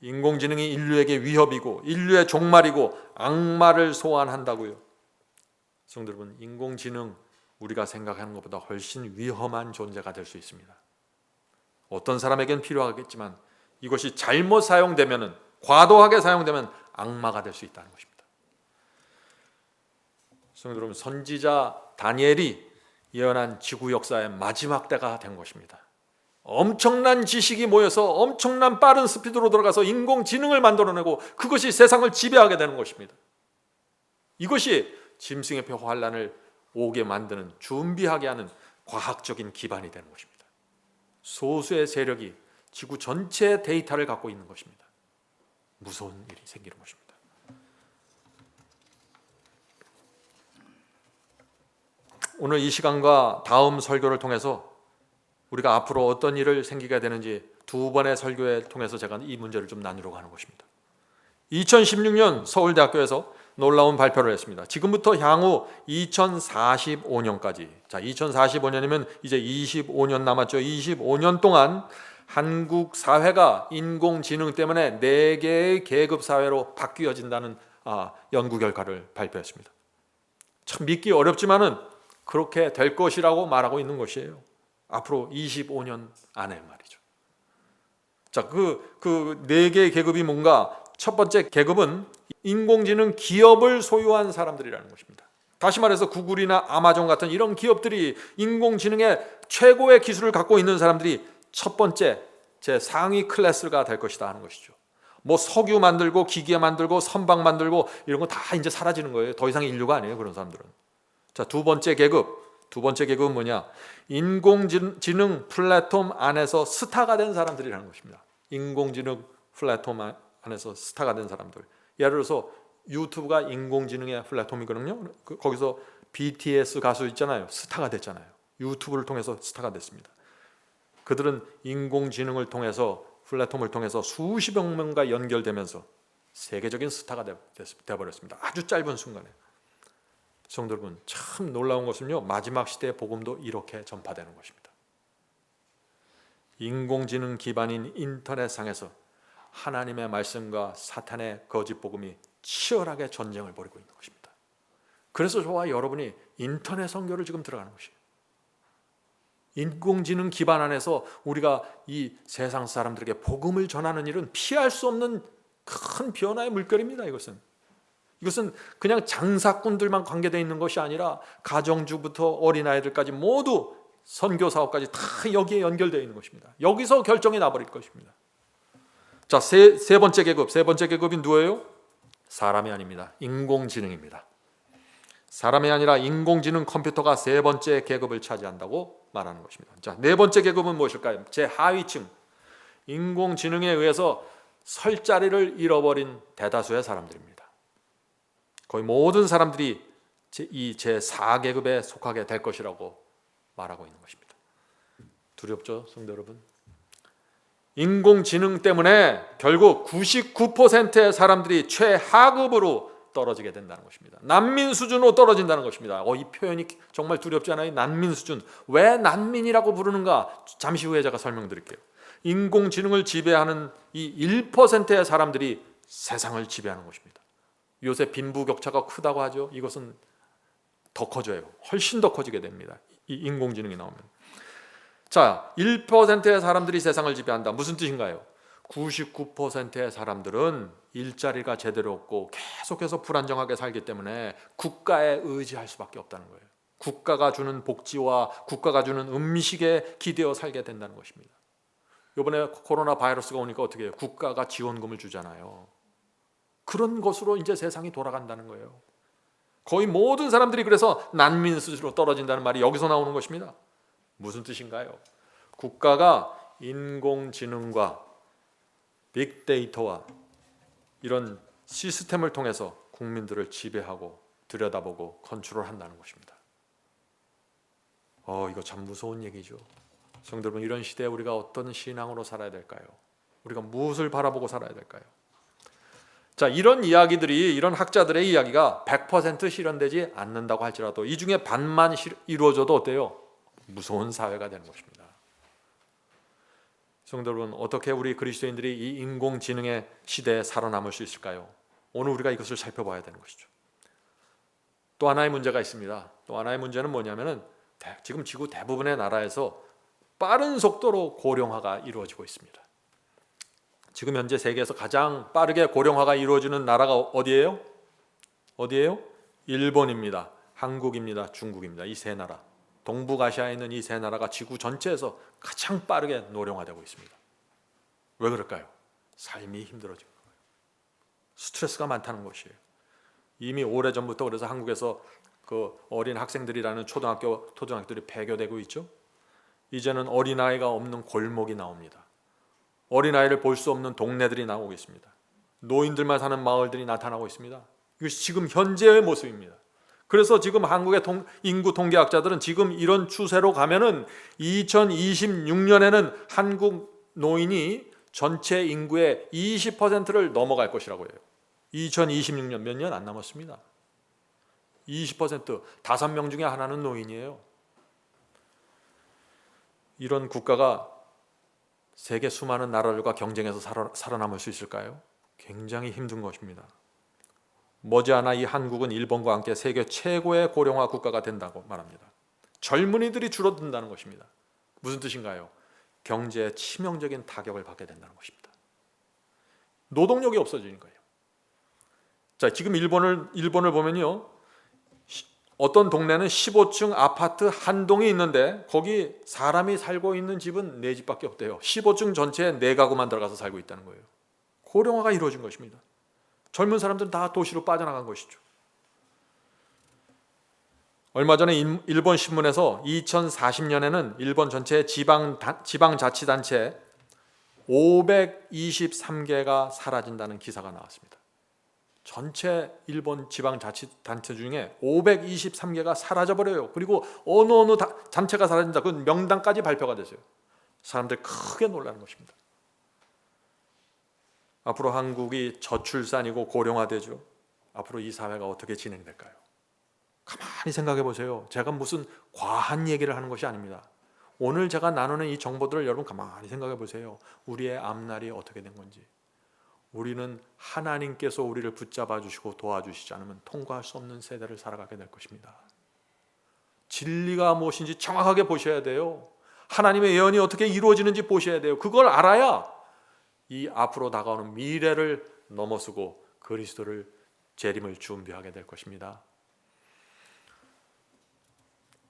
인공지능이 인류에게 위협이고 인류의 종말이고 악마를 소환한다고요. 성도 여러분, 인공지능 우리가 생각하는 것보다 훨씬 위험한 존재가 될 수 있습니다. 어떤 사람에겐 필요하겠지만 이것이 잘못 사용되면, 과도하게 사용되면 악마가 될 수 있다는 것입니다. 성도 여러분, 선지자 다니엘이 예언한 지구 역사의 마지막 때가 된 것입니다. 엄청난 지식이 모여서 엄청난 빠른 스피드로 들어가서 인공지능을 만들어내고 그것이 세상을 지배하게 되는 것입니다. 이것이 짐승의 표 환란을 오게 만드는, 준비하게 하는 과학적인 기반이 되는 것입니다. 소수의 세력이 지구 전체의 데이터를 갖고 있는 것입니다. 무서운 일이 생기는 것입니다. 오늘 이 시간과 다음 설교를 통해서 우리가 앞으로 어떤 일을 생기게 되는지 두 번의 설교를 통해서 제가 이 문제를 좀 나누려고 하는 것입니다. 2016년 서울대학교에서 놀라운 발표를 했습니다. 지금부터 향후 2045년까지, 자, 2045년이면 이제 25년 남았죠. 25년 동안 한국 사회가 인공지능 때문에 4개의 계급 사회로 바뀌어진다는 연구 결과를 발표했습니다. 참 믿기 어렵지만은 그렇게 될 것이라고 말하고 있는 것이에요. 앞으로 25년 안에 말이죠. 자, 그 4개의 계급이 뭔가? 첫 번째 계급은 인공지능 기업을 소유한 사람들이라는 것입니다. 다시 말해서 구글이나 아마존 같은 이런 기업들이 인공지능의 최고의 기술을 갖고 있는 사람들이 첫 번째 제 상위 클래스가 될 것이다 하는 것이죠. 뭐 석유 만들고 기계 만들고 선박 만들고 이런 거 다 이제 사라지는 거예요. 더 이상 인류가 아니에요, 그런 사람들은. 자, 두 번째 계급은 뭐냐? 인공지능 플랫폼 안에서 스타가 된 사람들이라는 것입니다. 인공지능 플랫폼 안에서 스타가 된 사람들. 예를 들어서 유튜브가 인공지능의 플랫폼이거든요. 거기서 BTS 가수 있잖아요. 스타가 됐잖아요. 유튜브를 통해서 스타가 됐습니다. 그들은 인공지능을 통해서, 플랫폼을 통해서 수십억 명과 연결되면서 세계적인 스타가 되어버렸습니다. 아주 짧은 순간에. 성도 여러분, 참 놀라운 것은요, 마지막 시대의 복음도 이렇게 전파되는 것입니다. 인공지능 기반인 인터넷상에서 하나님의 말씀과 사탄의 거짓 복음이 치열하게 전쟁을 벌이고 있는 것입니다. 그래서 저와 여러분이 인터넷 선교를 지금 들어가는 것이에요. 인공지능 기반 안에서 우리가 이 세상 사람들에게 복음을 전하는 일은 피할 수 없는 큰 변화의 물결입니다. 이것은 그냥 장사꾼들만 관계되어 있는 것이 아니라 가정주부터 어린아이들까지 모두 선교 사업까지 다 여기에 연결되어 있는 것입니다. 여기서 결정이 나버릴 것입니다. 자, 세 번째 계급이 누구예요? 사람이 아닙니다. 인공지능입니다. 사람이 아니라 인공지능 컴퓨터가 세 번째 계급을 차지한다고 말하는 것입니다. 자, 네 번째 계급은 무엇일까요? 제하위층, 인공지능에 의해서 설 자리를 잃어버린 대다수의 사람들입니다. 거의 모든 사람들이 이 제4계급에 속하게 될 것이라고 말하고 있는 것입니다. 두렵죠, 성도 여러분? 인공지능 때문에 결국 99%의 사람들이 최하급으로 떨어지게 된다는 것입니다. 난민 수준으로 떨어진다는 것입니다. 이 표현이 정말 두렵지 않아요? 난민 수준. 왜 난민이라고 부르는가? 잠시 후에 제가 설명드릴게요. 인공지능을 지배하는 이 1%의 사람들이 세상을 지배하는 것입니다. 요새 빈부격차가 크다고 하죠. 이것은 더 커져요. 훨씬 더 커지게 됩니다. 이 인공지능이 나오면. 자, 1%의 사람들이 세상을 지배한다. 무슨 뜻인가요? 99%의 사람들은 일자리가 제대로 없고 계속해서 불안정하게 살기 때문에 국가에 의지할 수밖에 없다는 거예요. 국가가 주는 복지와 국가가 주는 음식에 기대어 살게 된다는 것입니다. 이번에 코로나 바이러스가 오니까 어떻게 해요? 국가가 지원금을 주잖아요. 그런 것으로 이제 세상이 돌아간다는 거예요. 거의 모든 사람들이 그래서 난민 수준으로 떨어진다는 말이 여기서 나오는 것입니다. 무슨 뜻인가요? 국가가 인공지능과 빅데이터와 이런 시스템을 통해서 국민들을 지배하고 들여다보고 컨트롤한다는 것입니다. 이거 참 무서운 얘기죠. 성도 여러분, 이런 시대에 우리가 어떤 신앙으로 살아야 될까요? 우리가 무엇을 바라보고 살아야 될까요? 자, 이런 이야기들이, 이런 학자들의 이야기가 100% 실현되지 않는다고 할지라도 이 중에 반만 이루어져도 어때요? 무서운 사회가 되는 것입니다. 성도 여러분, 어떻게 우리 그리스도인들이 이 인공지능의 시대에 살아남을 수 있을까요? 오늘 우리가 이것을 살펴봐야 되는 것이죠. 또 하나의 문제가 있습니다. 또 하나의 문제는 뭐냐면은 지금 지구 대부분의 나라에서 빠른 속도로 고령화가 이루어지고 있습니다. 지금 현재 세계에서 가장 빠르게 고령화가 이루어지는 나라가 어디예요? 일본입니다. 한국입니다. 중국입니다. 이 세 나라. 동북아시아에 있는 이 세 나라가 지구 전체에서 가장 빠르게 노령화되고 있습니다. 왜 그럴까요? 삶이 힘들어진 거예요. 스트레스가 많다는 것이에요. 이미 오래전부터 그래서 한국에서 그 어린 학생들이라는 초등학교들이 폐교되고 있죠. 이제는 어린아이가 없는 골목이 나옵니다. 어린아이를 볼 수 없는 동네들이 나오고 있습니다. 노인들만 사는 마을들이 나타나고 있습니다. 이것이 지금 현재의 모습입니다. 그래서 지금 한국의 인구 통계학자들은 지금 이런 추세로 가면은 2026년에는 한국 노인이 전체 인구의 20%를 넘어갈 것이라고 해요. 2026년 몇 년 안 남았습니다. 20%, 5명 중에 하나는 노인이에요. 이런 국가가 세계 수많은 나라들과 경쟁해서 살아남을 수 있을까요? 굉장히 힘든 것입니다. 머지않아 이 한국은 일본과 함께 세계 최고의 고령화 국가가 된다고 말합니다. 젊은이들이 줄어든다는 것입니다. 무슨 뜻인가요? 경제에 치명적인 타격을 받게 된다는 것입니다. 노동력이 없어지는 거예요. 자, 지금 일본을 보면요, 어떤 동네는 15층 아파트 한 동이 있는데 거기 사람이 살고 있는 집은 4집밖에 없대요. 15층 전체에 4가구만 들어가서 살고 있다는 거예요. 고령화가 이루어진 것입니다. 젊은 사람들은 다 도시로 빠져나간 것이죠. 얼마 전에 일본 신문에서 2040년에는 일본 전체 지방자치단체 523개가 사라진다는 기사가 나왔습니다. 전체 일본 지방자치단체 중에 523개가 사라져버려요. 그리고 어느 단체가 사라진다, 그 명단까지 발표가 됐어요. 사람들 크게 놀라는 것입니다. 앞으로 한국이 저출산이고 고령화되죠. 앞으로 이 사회가 어떻게 진행될까요? 가만히 생각해 보세요. 제가 무슨 과한 얘기를 하는 것이 아닙니다. 오늘 제가 나누는 이 정보들을 여러분 가만히 생각해 보세요. 우리의 앞날이 어떻게 된 건지. 우리는 하나님께서 우리를 붙잡아 주시고 도와주시지 않으면 통과할 수 없는 세대를 살아가게 될 것입니다. 진리가 무엇인지 정확하게 보셔야 돼요. 하나님의 예언이 어떻게 이루어지는지 보셔야 돼요. 그걸 알아야 이 앞으로 다가오는 미래를 넘어서고 그리스도를 재림을 준비하게 될 것입니다.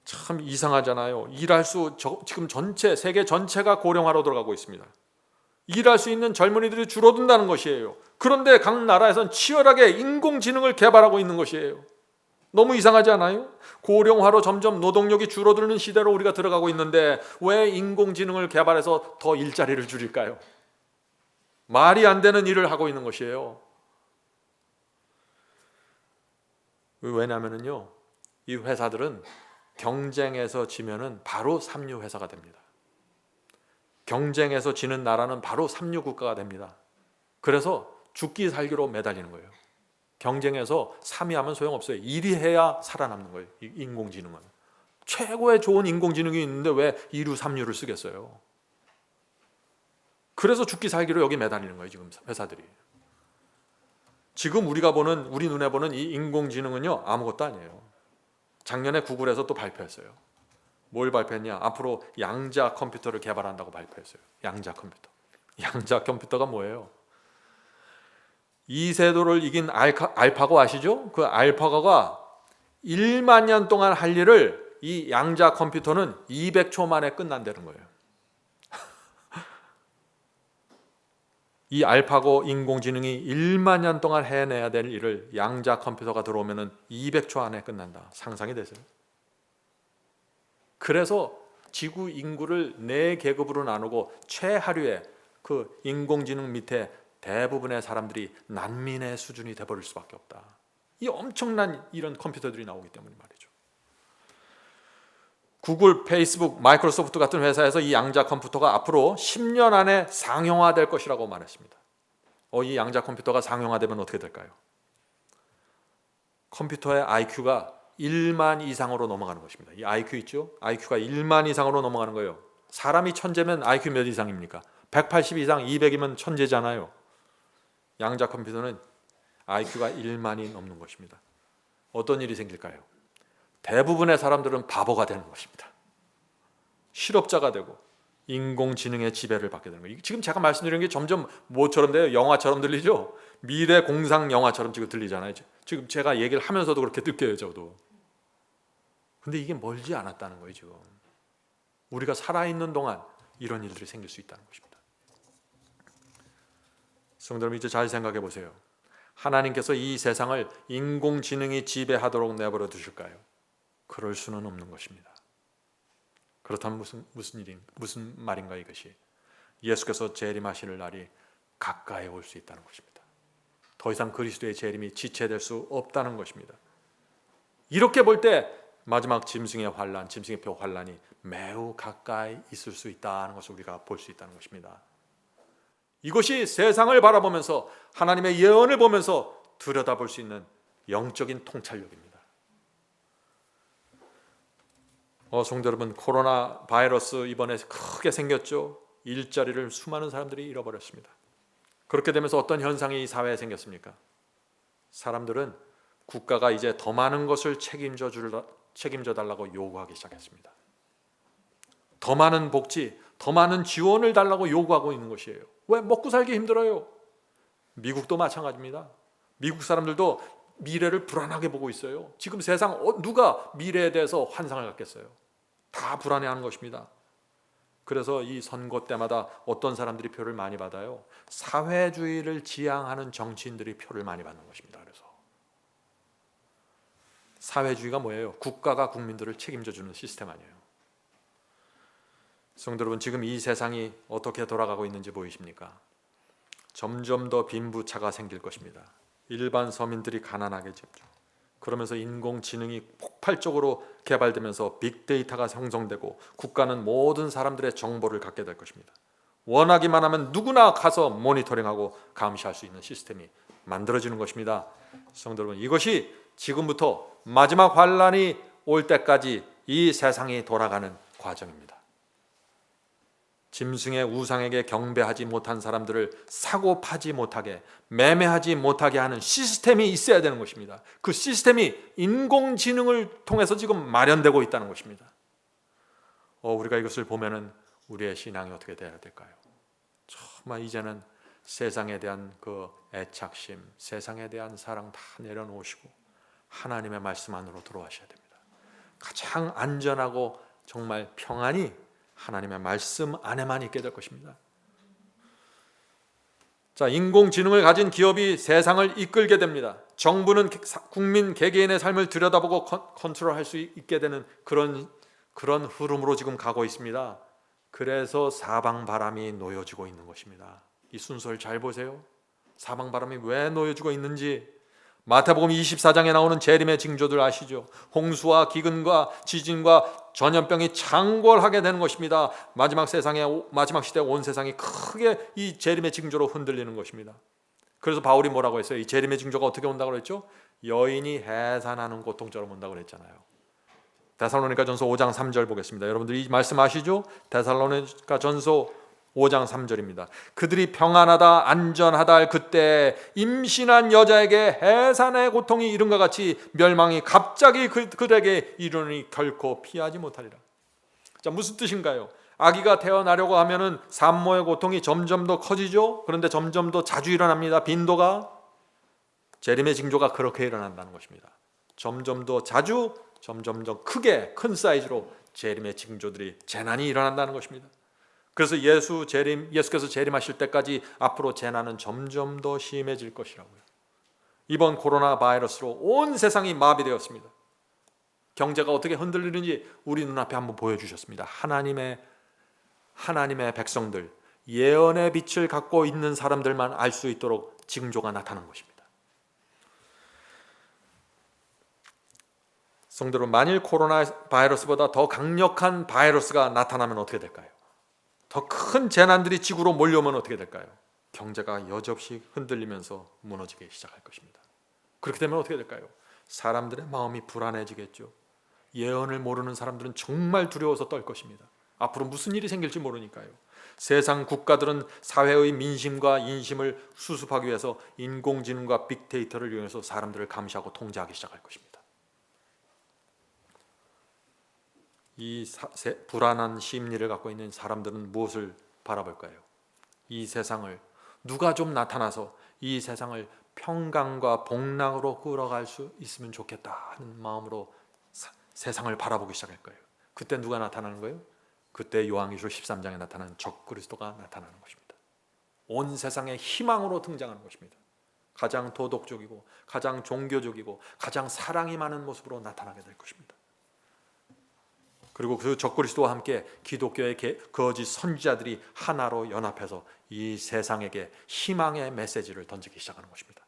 참 이상하잖아요. 지금 세계 전체가 고령화로 들어가고 있습니다. 일할 수 있는 젊은이들이 줄어든다는 것이에요. 그런데 각 나라에선 치열하게 인공지능을 개발하고 있는 것이에요. 너무 이상하지 않아요? 고령화로 점점 노동력이 줄어드는 시대로 우리가 들어가고 있는데 왜 인공지능을 개발해서 더 일자리를 줄일까요? 말이 안 되는 일을 하고 있는 것이에요. 왜냐하면요, 이 회사들은 경쟁에서 지면은 바로 삼류 회사가 됩니다. 경쟁에서 지는 나라는 바로 삼류 국가가 됩니다. 그래서 죽기 살기로 매달리는 거예요. 경쟁에서 3위 하면 소용없어요. 1위 해야 살아남는 거예요. 인공지능은. 최고의 좋은 인공지능이 있는데 왜 2류, 3류를 쓰겠어요? 그래서 죽기 살기로 여기 매달리는 거예요. 지금 회사들이. 지금 우리 눈에 보는 이 인공지능은요, 아무것도 아니에요. 작년에 구글에서 또 발표했어요. 뭘 발표했냐? 앞으로 양자 컴퓨터를 개발한다고 발표했어요. 양자 컴퓨터. 양자 컴퓨터가 뭐예요? 이세돌을 이긴 알파고 아시죠? 그 알파고가 1만 년 동안 할 일을 이 양자 컴퓨터는 200초 만에 끝난다는 거예요. 이 알파고 인공지능이 1만 년 동안 해내야 될 일을 양자 컴퓨터가 들어오면 200초 안에 끝난다. 상상이 되세요? 그래서 지구 인구를 4계급으로 나누고 최하류의 그 인공지능 밑에 대부분의 사람들이 난민의 수준이 돼버릴 수밖에 없다. 이 엄청난 이런 컴퓨터들이 나오기 때문에 말이죠. 구글, 페이스북, 마이크로소프트 같은 회사에서 이 양자 컴퓨터가 앞으로 10년 안에 상용화될 것이라고 말했습니다. 이 양자 컴퓨터가 상용화되면 어떻게 될까요? 컴퓨터의 IQ가 1만 이상으로 넘어가는 것입니다. 이 IQ 있죠? IQ가 1만 이상으로 넘어가는 거예요. 사람이 천재면 IQ 몇 이상입니까? 180 이상, 200이면 천재잖아요. 양자 컴퓨터는 IQ가 1만이 넘는 것입니다. 어떤 일이 생길까요? 대부분의 사람들은 바보가 되는 것입니다. 실업자가 되고 인공지능의 지배를 받게 되는 거예요. 지금 제가 말씀드리는 게 점점 뭐처럼 돼요? 영화처럼 들리죠? 미래 공상 영화처럼 지금 들리잖아요. 지금 제가 얘기를 하면서도 그렇게 느껴요, 저도. 근데 이게 멀지 않았다는 거예요, 지금. 우리가 살아있는 동안 이런 일들이 생길 수 있다는 것입니다. 성도 여러분, 이제 잘 생각해 보세요. 하나님께서 이 세상을 인공지능이 지배하도록 내버려 두실까요? 그럴 수는 없는 것입니다. 그렇다면 무슨 말인가 이것이? 예수께서 재림하실 날이 가까이 올 수 있다는 것입니다. 더 이상 그리스도의 재림이 지체될 수 없다는 것입니다. 이렇게 볼 때 마지막 짐승의 환란, 짐승의 표 환란이 매우 가까이 있을 수 있다는 것을 우리가 볼 수 있다는 것입니다. 이것이 세상을 바라보면서 하나님의 예언을 보면서 들여다볼 수 있는 영적인 통찰력입니다. 성도 여러분, 코로나 바이러스 이번에 크게 생겼죠. 일자리를 수많은 사람들이 잃어버렸습니다. 그렇게 되면서 어떤 현상이 이 사회에 생겼습니까? 사람들은 국가가 이제 더 많은 것을 책임져 달라고 요구하기 시작했습니다. 더 많은 복지, 더 많은 지원을 달라고 요구하고 있는 것이에요. 왜? 먹고 살기 힘들어요. 미국도 마찬가지입니다. 미국 사람들도 미래를 불안하게 보고 있어요. 지금 세상 누가 미래에 대해서 환상을 갖겠어요? 다 불안해하는 것입니다. 그래서 이 선거 때마다 어떤 사람들이 표를 많이 받아요? 사회주의를 지향하는 정치인들이 표를 많이 받는 것입니다. 그래서 사회주의가 뭐예요? 국가가 국민들을 책임져주는 시스템 아니에요. 성도 여러분, 지금 이 세상이 어떻게 돌아가고 있는지 보이십니까? 점점 더 빈부차가 생길 것입니다. 일반 서민들이 가난하게 되죠. 그러면서 인공지능이 폭발적으로 개발되면서 빅데이터가 형성되고 국가는 모든 사람들의 정보를 갖게 될 것입니다. 원하기만 하면 누구나 가서 모니터링하고 감시할 수 있는 시스템이 만들어지는 것입니다. 성도 여러분, 이것이 지금부터 마지막 환란이 올 때까지 이 세상이 돌아가는 과정입니다. 짐승의 우상에게 경배하지 못한 사람들을 사고 파지 못하게, 매매하지 못하게 하는 시스템이 있어야 되는 것입니다. 그 시스템이 인공지능을 통해서 지금 마련되고 있다는 것입니다. 우리가 이것을 보면은 우리의 신앙이 어떻게 돼야 될까요? 정말 이제는 세상에 대한 그 애착심, 세상에 대한 사랑 다 내려놓으시고 하나님의 말씀 안으로 들어와셔야 됩니다. 가장 안전하고 정말 평안이 하나님의 말씀 안에만 있게 될 것입니다. 자, 인공지능을 가진 기업이 세상을 이끌게 됩니다. 정부는 국민 개개인의 삶을 들여다보고 컨트롤할 수 있게 되는 그런 흐름으로 지금 가고 있습니다. 그래서 사방바람이 놓여지고 있는 것입니다. 이 순서를 잘 보세요. 사방바람이 왜 놓여지고 있는지 마태복음 24장에 나오는 재림의 징조들 아시죠? 홍수와 기근과 지진과 전염병이 창궐하게 되는 것입니다. 마지막 시대 온 세상이 크게 이 재림의 징조로 흔들리는 것입니다. 그래서 바울이 뭐라고 했어요? 이 재림의 징조가 어떻게 온다고 그랬죠? 여인이 해산하는 고통처럼 온다고 그랬잖아요. 데살로니가전서 5장 3절 보겠습니다. 여러분들 이 말씀 아시죠? 데살로니가전서 5장 3절입니다. 그들이 평안하다 안전하다 할 그때 임신한 여자에게 해산의 고통이 이른과 같이 멸망이 갑자기 그들에게 이르니 결코 피하지 못하리라. 자, 무슨 뜻인가요? 아기가 태어나려고 하면은 산모의 고통이 점점 더 커지죠. 그런데 점점 더 자주 일어납니다. 빈도가. 재림의 징조가 그렇게 일어난다는 것입니다. 점점 더 자주, 점점 더 크게, 큰 사이즈로 재림의 징조들이, 재난이 일어난다는 것입니다. 그래서 예수께서 재림하실 때까지 앞으로 재난은 점점 더 심해질 것이라고요. 이번 코로나 바이러스로 온 세상이 마비되었습니다. 경제가 어떻게 흔들리는지 우리 눈앞에 한번 보여주셨습니다. 하나님의 백성들, 예언의 빛을 갖고 있는 사람들만 알 수 있도록 징조가 나타난 것입니다. 성도로, 만일 코로나 바이러스보다 더 강력한 바이러스가 나타나면 어떻게 될까요? 더 큰 재난들이 지구로 몰려오면 어떻게 될까요? 경제가 여지없이 흔들리면서 무너지기 시작할 것입니다. 그렇게 되면 어떻게 될까요? 사람들의 마음이 불안해지겠죠. 예언을 모르는 사람들은 정말 두려워서 떨 것입니다. 앞으로 무슨 일이 생길지 모르니까요. 세상 국가들은 사회의 민심과 인심을 수습하기 위해서 인공지능과 빅데이터를 이용해서 사람들을 감시하고 통제하기 시작할 것입니다. 이 불안한 심리를 갖고 있는 사람들은 무엇을 바라볼까요? 이 세상을 누가 좀 나타나서 이 세상을 평강과 복락으로 끌어갈 수 있으면 좋겠다 하는 마음으로 세상을 바라보기 시작할 거예요. 그때 누가 나타나는 거예요? 그때 요한계시록 13장에 나타나는 적그리스도가 나타나는 것입니다. 온 세상의 희망으로 등장하는 것입니다. 가장 도덕적이고 가장 종교적이고 가장 사랑이 많은 모습으로 나타나게 될 것입니다. 그리고 그 적그리스도와 함께 기독교의 거짓 선지자들이 하나로 연합해서 이 세상에게 희망의 메시지를 던지기 시작하는 것입니다.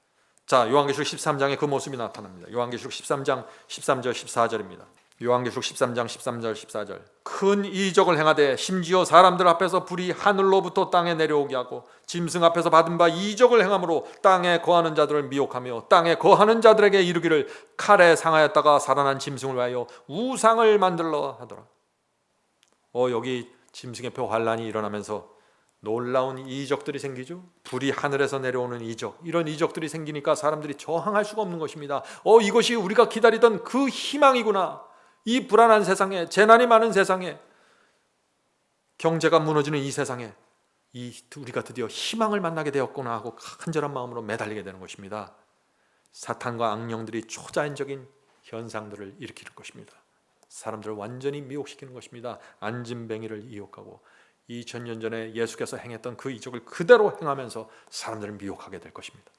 자, 요한계시록 13장에 그 모습이 나타납니다. 요한계시록 13장 13절 14절입니다. 요한계시록 13장 13절 14절. 큰 이적을 행하되 심지어 사람들 앞에서 불이 하늘로부터 땅에 내려오게 하고 짐승 앞에서 받은 바 이적을 행함으로 땅에 거하는 자들을 미혹하며 땅에 거하는 자들에게 이르기를 칼에 상하였다가 살아난 짐승을 위하여 우상을 만들러 하더라. 여기 짐승의 표 환란이 일어나면서 놀라운 이적들이 생기죠. 불이 하늘에서 내려오는 이적, 이런 이적들이 생기니까 사람들이 저항할 수가 없는 것입니다. 이것이 우리가 기다리던 그 희망이구나. 이 불안한 세상에, 재난이 많은 세상에, 경제가 무너지는 이 세상에 우리가 드디어 희망을 만나게 되었구나 하고 간절한 마음으로 매달리게 되는 것입니다. 사탄과 악령들이 초자연적인 현상들을 일으킬 것입니다. 사람들을 완전히 미혹시키는 것입니다. 안진뱅이를 이혹하고 2000년 전에 예수께서 행했던 그 이적을 그대로 행하면서 사람들을 미혹하게 될 것입니다.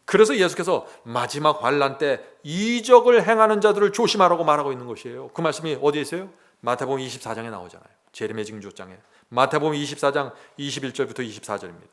그래서 예수께서 마지막 환란 때 이적을 행하는 자들을 조심하라고 말하고 있는 것이에요. 그 말씀이 어디에 있어요? 마태복음 24장에 나오잖아요. 재림의 징조장에. 마태복음 24장 21절부터 24절입니다.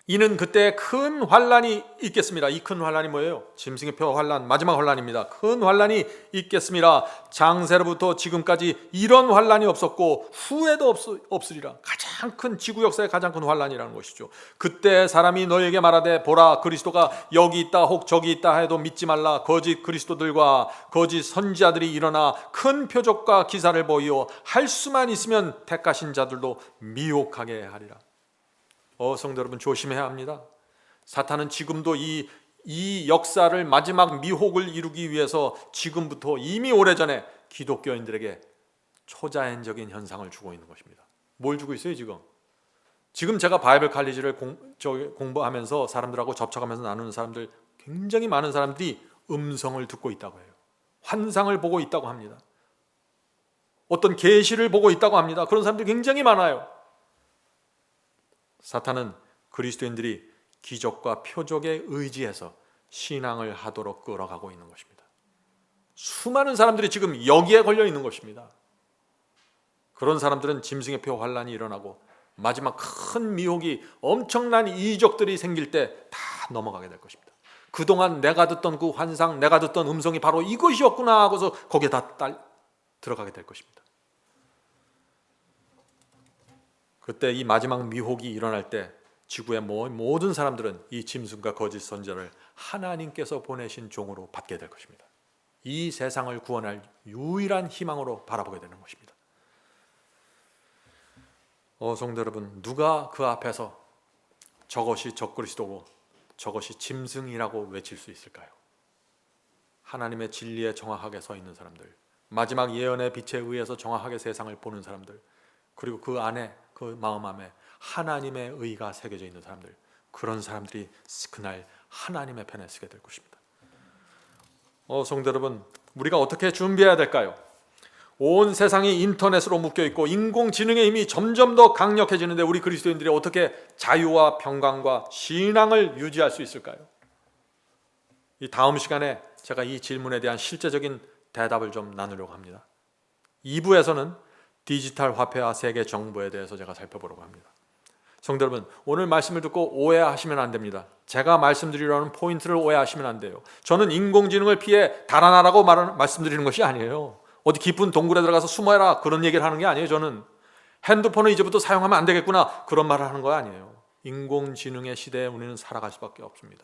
이는 그때 큰 환란이 있겠습니다. 이 큰 환란이 뭐예요? 짐승의 표 환란, 마지막 환란입니다. 큰 환란이 있겠습니다. 장세로부터 지금까지 이런 환란이 없었고 후에도 없으리라. 가장 가장 큰 지구 역사의 가장 큰 환란이라는 것이죠. 그때 사람이 너에게 말하되 보라 그리스도가 여기 있다 혹 저기 있다 해도 믿지 말라. 거짓 그리스도들과 거짓 선지자들이 일어나 큰 표적과 기사를 보이어 할 수만 있으면 택하신 자들도 미혹하게 하리라. 성도 여러분, 조심해야 합니다. 사탄은 지금도 이 역사를 마지막 미혹을 이루기 위해서 지금부터 이미 오래전에 기독교인들에게 초자연적인 현상을 주고 있는 것입니다. 뭘 주고 있어요 지금? 지금 제가 바이블 칼리지를 공부하면서 사람들하고 접촉하면서 나누는 사람들, 굉장히 많은 사람들이 음성을 듣고 있다고 해요. 환상을 보고 있다고 합니다. 어떤 계시를 보고 있다고 합니다. 그런 사람들이 굉장히 많아요. 사탄은 그리스도인들이 기적과 표적에 의지해서 신앙을 하도록 끌어가고 있는 것입니다. 수많은 사람들이 지금 여기에 걸려 있는 것입니다. 그런 사람들은 짐승의 표 환란이 일어나고 마지막 큰 미혹이 엄청난 이적들이 생길 때 다 넘어가게 될 것입니다. 그동안 내가 듣던 그 환상, 내가 듣던 음성이 바로 이것이었구나 하고서 거기에 다 들어가게 될 것입니다. 그때 이 마지막 미혹이 일어날 때 지구의 모든 사람들은 이 짐승과 거짓 선지자를 하나님께서 보내신 종으로 받게 될 것입니다. 이 세상을 구원할 유일한 희망으로 바라보게 되는 것입니다. 성도 여러분, 누가 그 앞에서 저것이 적그리스도고 저것이 짐승이라고 외칠 수 있을까요? 하나님의 진리에 정확하게 서 있는 사람들, 마지막 예언의 빛에 의해서 정확하게 세상을 보는 사람들, 그리고 그 안에, 그 마음 안에 하나님의 의가 새겨져 있는 사람들, 그런 사람들이 그날 하나님의 편에 서게 될 것입니다. 성도 여러분, 우리가 어떻게 준비해야 될까요? 온 세상이 인터넷으로 묶여있고 인공지능의 힘이 점점 더 강력해지는데 우리 그리스도인들이 어떻게 자유와 평강과 신앙을 유지할 수 있을까요? 이 다음 시간에 제가 이 질문에 대한 실제적인 대답을 좀 나누려고 합니다. 2부에서는 디지털 화폐와 세계 정부에 대해서 제가 살펴보려고 합니다. 성도 여러분, 오늘 말씀을 듣고 오해하시면 안 됩니다. 제가 말씀드리려는 포인트를 오해하시면 안 돼요. 저는 인공지능을 피해 달아나라고 말씀드리는 것이 아니에요. 어디 깊은 동굴에 들어가서 숨어라 그런 얘기를 하는 게 아니에요. 저는 핸드폰을 이제부터 사용하면 안 되겠구나 그런 말을 하는 거 아니에요. 인공지능의 시대에 우리는 살아갈 수밖에 없습니다.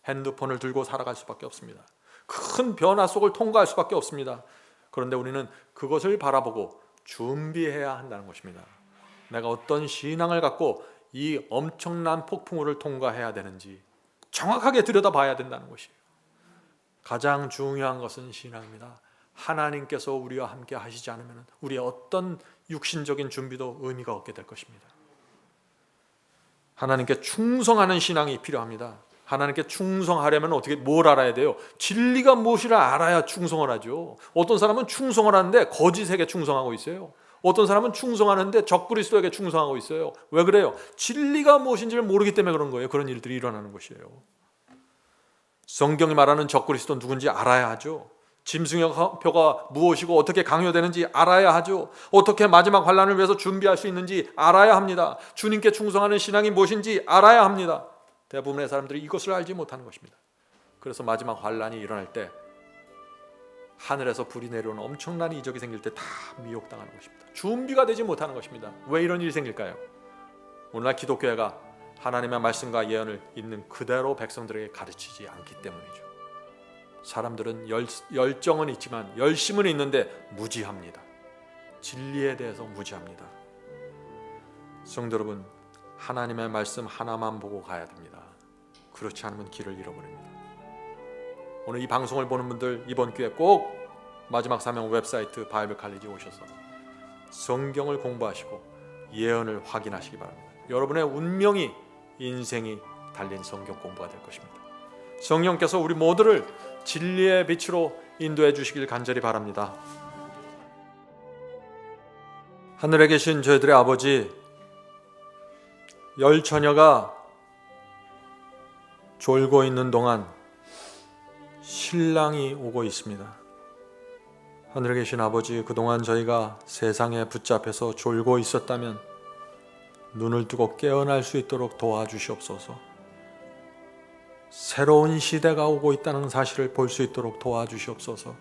핸드폰을 들고 살아갈 수밖에 없습니다. 큰 변화 속을 통과할 수밖에 없습니다. 그런데 우리는 그것을 바라보고 준비해야 한다는 것입니다. 내가 어떤 신앙을 갖고 이 엄청난 폭풍우를 통과해야 되는지 정확하게 들여다봐야 된다는 것이에요. 가장 중요한 것은 신앙입니다. 하나님께서 우리와 함께 하시지 않으면 우리의 어떤 육신적인 준비도 의미가 없게 될 것입니다. 하나님께 충성하는 신앙이 필요합니다. 하나님께 충성하려면 어떻게 뭘 알아야 돼요? 진리가 무엇이라 알아야 충성을 하죠. 어떤 사람은 충성을 하는데 거짓에게 충성하고 있어요. 어떤 사람은 충성하는데 적그리스도에게 충성하고 있어요. 왜 그래요? 진리가 무엇인지를 모르기 때문에 그런 거예요. 그런 일들이 일어나는 것이에요. 성경이 말하는 적그리스도는 누군지 알아야 하죠. 짐승의 표가 무엇이고 어떻게 강요되는지 알아야 하죠. 어떻게 마지막 환란을 위해서 준비할 수 있는지 알아야 합니다. 주님께 충성하는 신앙이 무엇인지 알아야 합니다. 대부분의 사람들이 이것을 알지 못하는 것입니다. 그래서 마지막 환란이 일어날 때 하늘에서 불이 내려오는 엄청난 이적이 생길 때 다 미혹당하는 것입니다. 준비가 되지 못하는 것입니다. 왜 이런 일이 생길까요? 오늘날 기독교회가 하나님의 말씀과 예언을 있는 그대로 백성들에게 가르치지 않기 때문이죠. 사람들은 열정은 있지만 열심은 있는데 무지합니다. 진리에 대해서 무지합니다. 성도 여러분, 하나님의 말씀 하나만 보고 가야 됩니다. 그렇지 않으면 길을 잃어버립니다. 오늘 이 방송을 보는 분들 이번 기회에 꼭 마지막 사명 웹사이트 바이블 칼리지 오셔서 성경을 공부하시고 예언을 확인하시기 바랍니다. 여러분의 운명이, 인생이 달린 성경 공부가 될 것입니다. 성령께서 우리 모두를 진리의 빛으로 인도해 주시길 간절히 바랍니다. 하늘에 계신 저희들의 아버지, 열 처녀가 졸고 있는 동안 신랑이 오고 있습니다. 하늘에 계신 아버지, 그동안 저희가 세상에 붙잡혀서 졸고 있었다면 눈을 뜨고 깨어날 수 있도록 도와주시옵소서. 새로운 시대가 오고 있다는 사실을 볼 수 있도록 도와주시옵소서.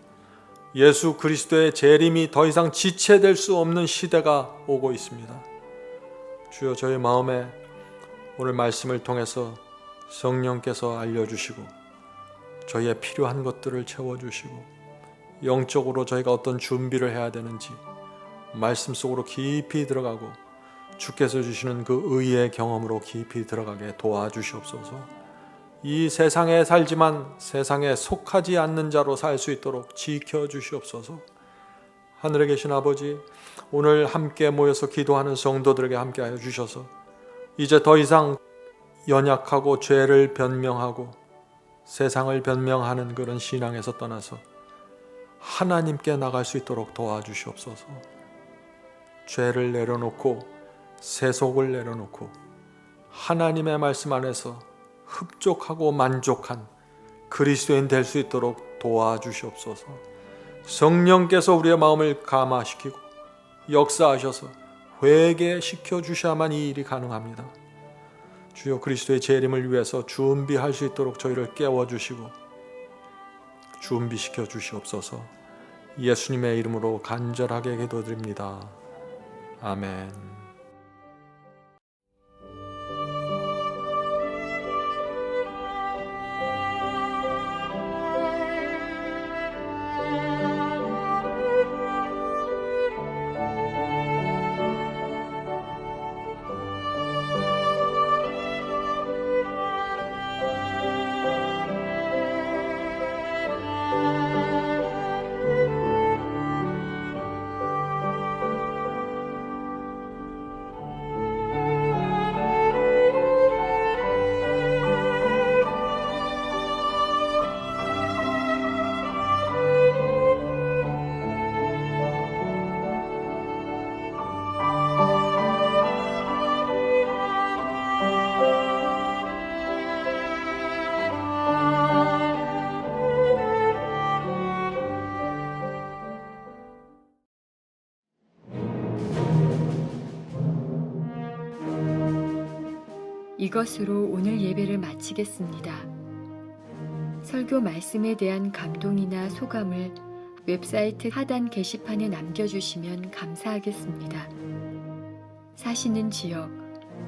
예수 그리스도의 재림이 더 이상 지체될 수 없는 시대가 오고 있습니다. 주여, 저희 마음에 오늘 말씀을 통해서 성령께서 알려주시고 저희의 필요한 것들을 채워주시고 영적으로 저희가 어떤 준비를 해야 되는지 말씀 속으로 깊이 들어가고 주께서 주시는 그 의의 경험으로 깊이 들어가게 도와주시옵소서. 이 세상에 살지만 세상에 속하지 않는 자로 살 수 있도록 지켜주시옵소서. 하늘에 계신 아버지, 오늘 함께 모여서 기도하는 성도들에게 함께하여 주셔서 이제 더 이상 연약하고 죄를 변명하고 세상을 변명하는 그런 신앙에서 떠나서 하나님께 나갈 수 있도록 도와주시옵소서. 죄를 내려놓고 세속을 내려놓고 하나님의 말씀 안에서 흡족하고 만족한 그리스도인 될 수 있도록 도와주시옵소서. 성령께서 우리의 마음을 감화시키고 역사하셔서 회개시켜 주셔야만 이 일이 가능합니다. 주여, 그리스도의 재림을 위해서 준비할 수 있도록 저희를 깨워주시고 준비시켜 주시옵소서. 예수님의 이름으로 간절하게 기도드립니다. 아멘. 이것으로 오늘 예배를 마치겠습니다. 설교 말씀에 대한 감동이나 소감을 웹사이트 하단 게시판에 남겨주시면 감사하겠습니다. 사시는 지역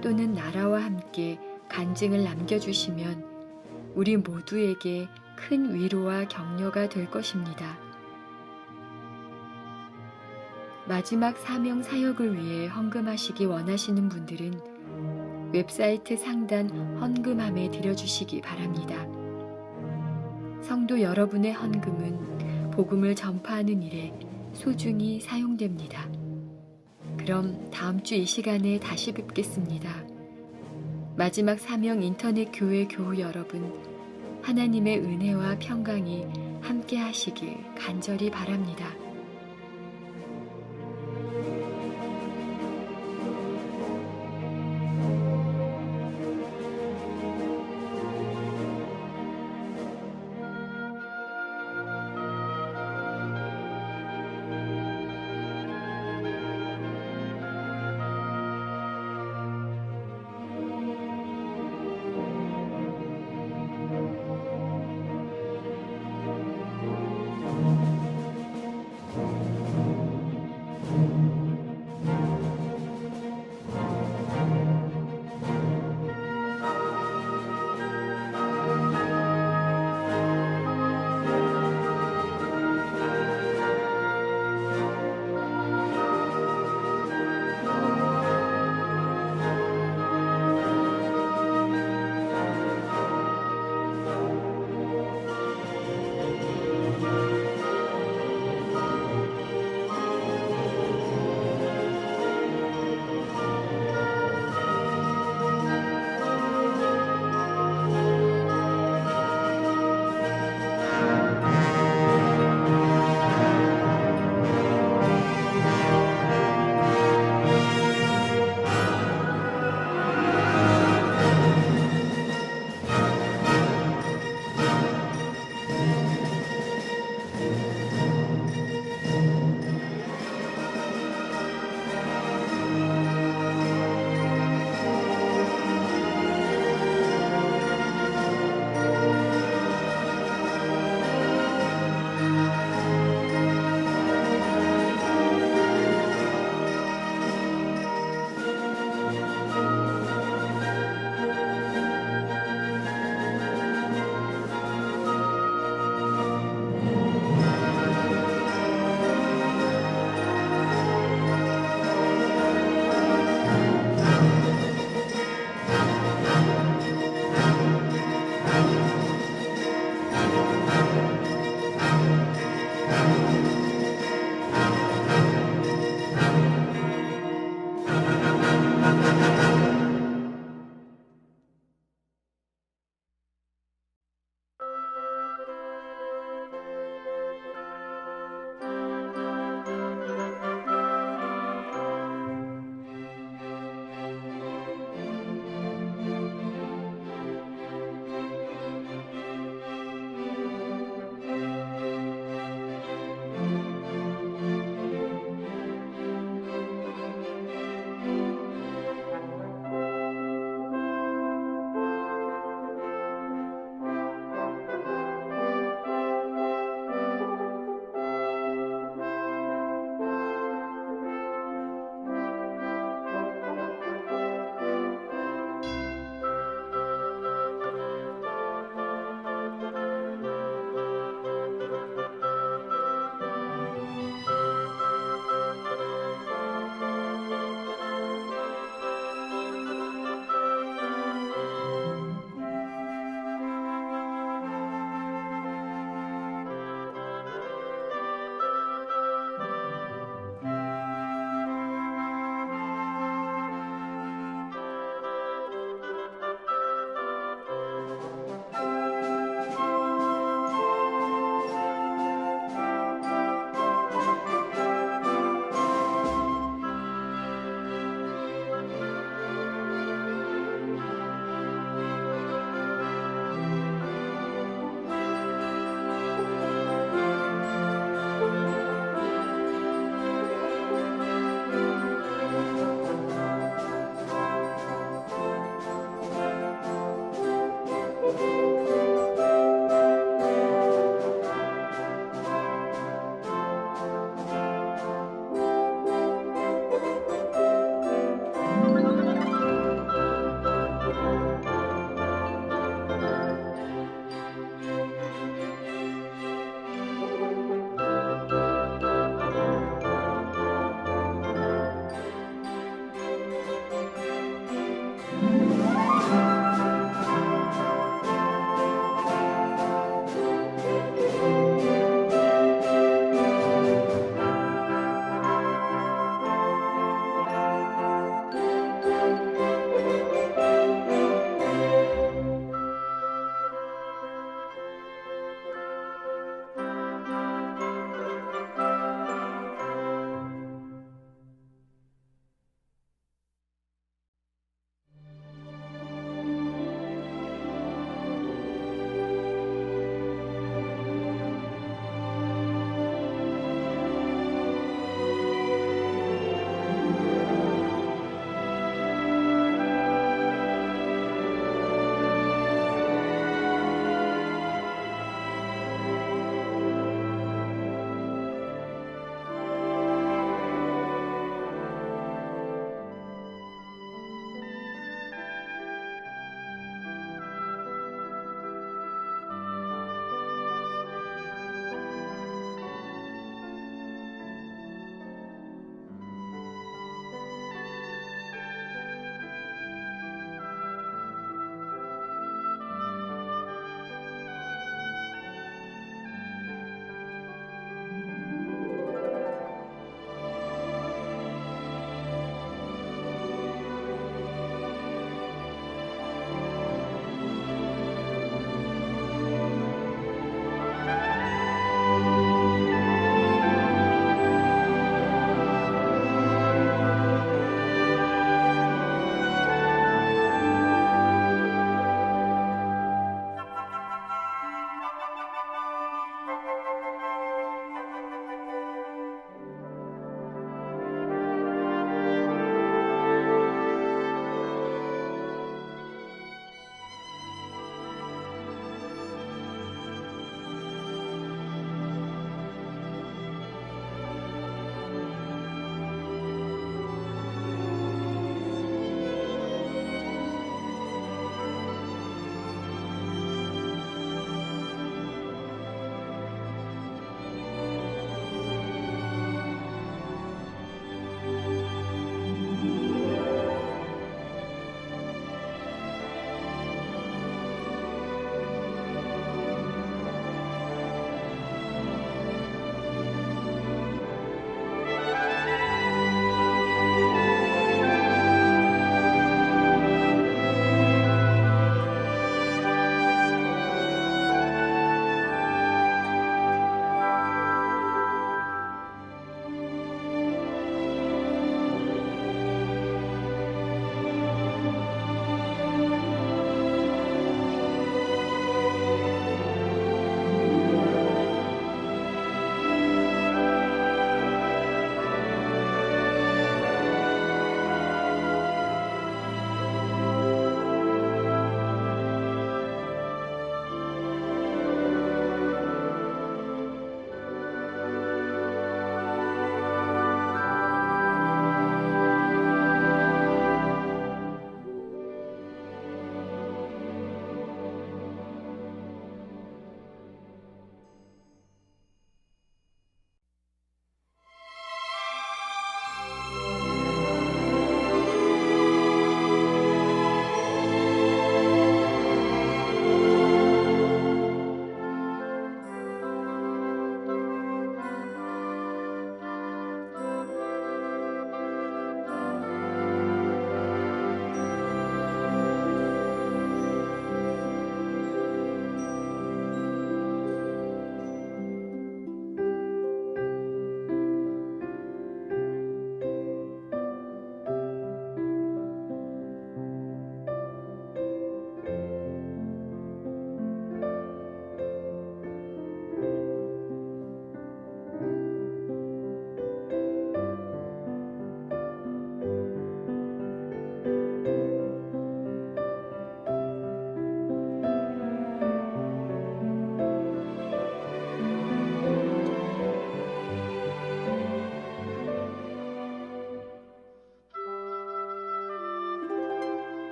또는 나라와 함께 간증을 남겨주시면 우리 모두에게 큰 위로와 격려가 될 것입니다. 마지막 사명 사역을 위해 헌금하시기 원하시는 분들은 웹사이트 상단 헌금함에 드려주시기 바랍니다. 성도 여러분의 헌금은 복음을 전파하는 일에 소중히 사용됩니다. 그럼 다음 주 이 시간에 다시 뵙겠습니다. 마지막 사명 인터넷 교회 교우 여러분, 하나님의 은혜와 평강이 함께 하시길 간절히 바랍니다.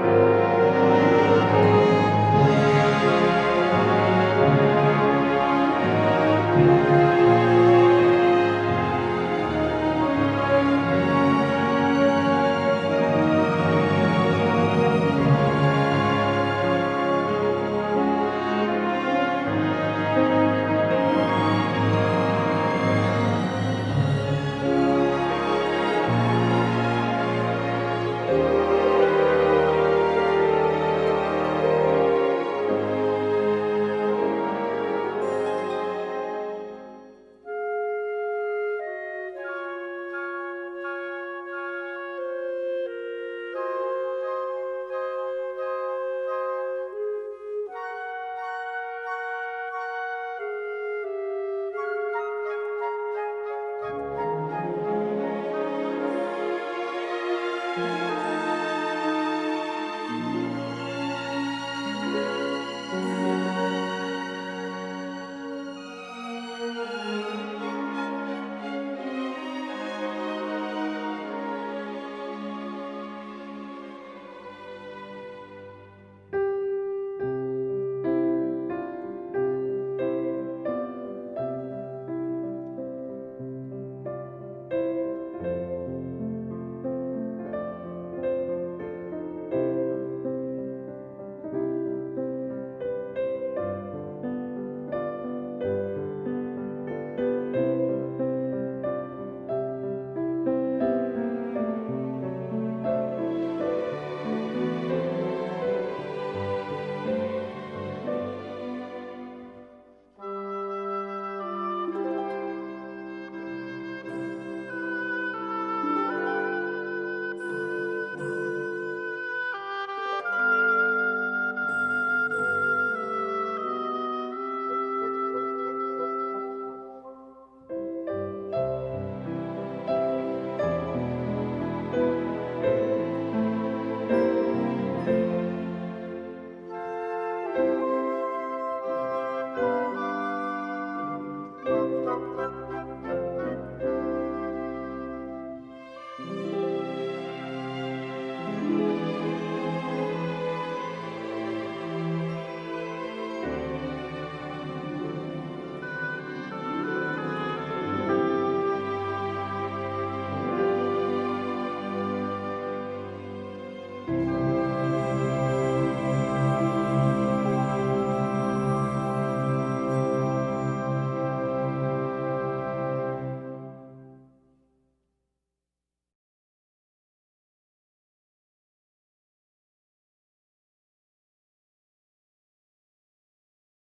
주